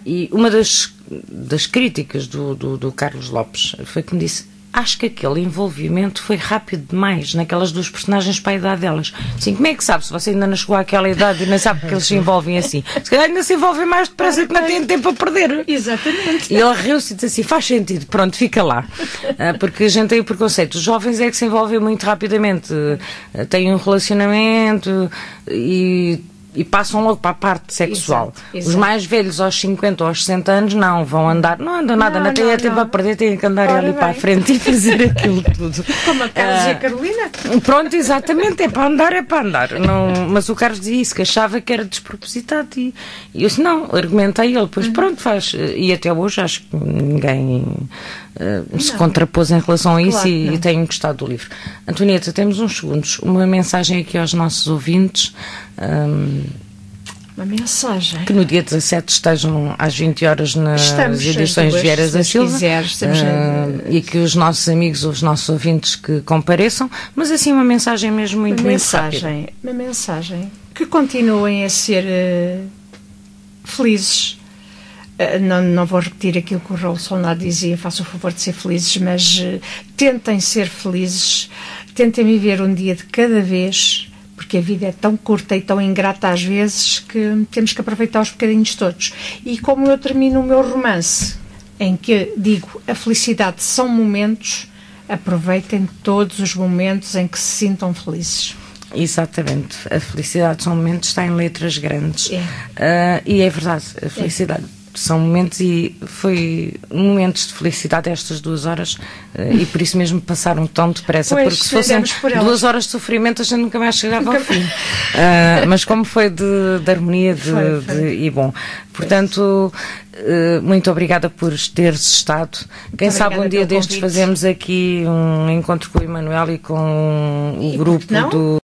C: E uma das críticas do Carlos Lopes foi que me disse: acho que aquele envolvimento foi rápido demais naquelas duas personagens para a idade delas. Assim, como é que sabe se você ainda não chegou àquela idade e não sabe porque eles se envolvem assim? Se calhar ainda se envolvem mais depressa que não têm tempo a perder.
D: Exatamente.
C: E ele riu-se e disse assim, faz sentido, pronto, fica lá. Porque a gente tem o preconceito. Os jovens é que se envolvem muito rapidamente, têm um relacionamento e passam logo para a parte sexual. Exato. Os mais velhos, aos 50 ou aos 60 anos, não vão andar, não andam nada, não têm tempo a perder, têm que andar ali para a frente e fazer aquilo tudo.
D: Como a Carlos e a Carolina.
C: Pronto, exatamente, é para andar. Não, mas o Carlos dizia isso, que achava que era despropositado e eu disse, não, argumentei ele, pois pronto, faz. E até hoje acho que ninguém se contrapôs em relação a isso, claro, e tenho gostado do livro. Antonieta, temos uns segundos, uma mensagem aqui aos nossos ouvintes.
D: Uma mensagem.
C: Que no dia 17 estejam às 20 horas nas edições de Vieira da Silva, e que os nossos amigos, os nossos ouvintes que compareçam, mas assim uma mensagem mesmo muito rápida.
D: Uma mensagem que continuem a ser felizes. Não vou repetir aquilo que o Raul Solnado dizia, façam o favor de ser felizes, mas tentem ser felizes, tentem viver um dia de cada vez, porque a vida é tão curta e tão ingrata às vezes que temos que aproveitar os bocadinhos todos. E como eu termino o meu romance, em que digo, a felicidade são momentos, aproveitem todos os momentos em que se sintam felizes.
C: Exatamente, a felicidade são momentos, está em letras grandes. E é verdade, a felicidade são momentos, e foi momentos de felicidade estas 2 horas, e por isso mesmo passaram tão depressa, porque se fossem 2 horas de sofrimento a gente nunca mais chegava ao fim. Mas como foi de harmonia e bom, portanto, muito obrigada por teres estado. Quem sabe um dia destes fazemos aqui um encontro com o Emanuel e com o grupo do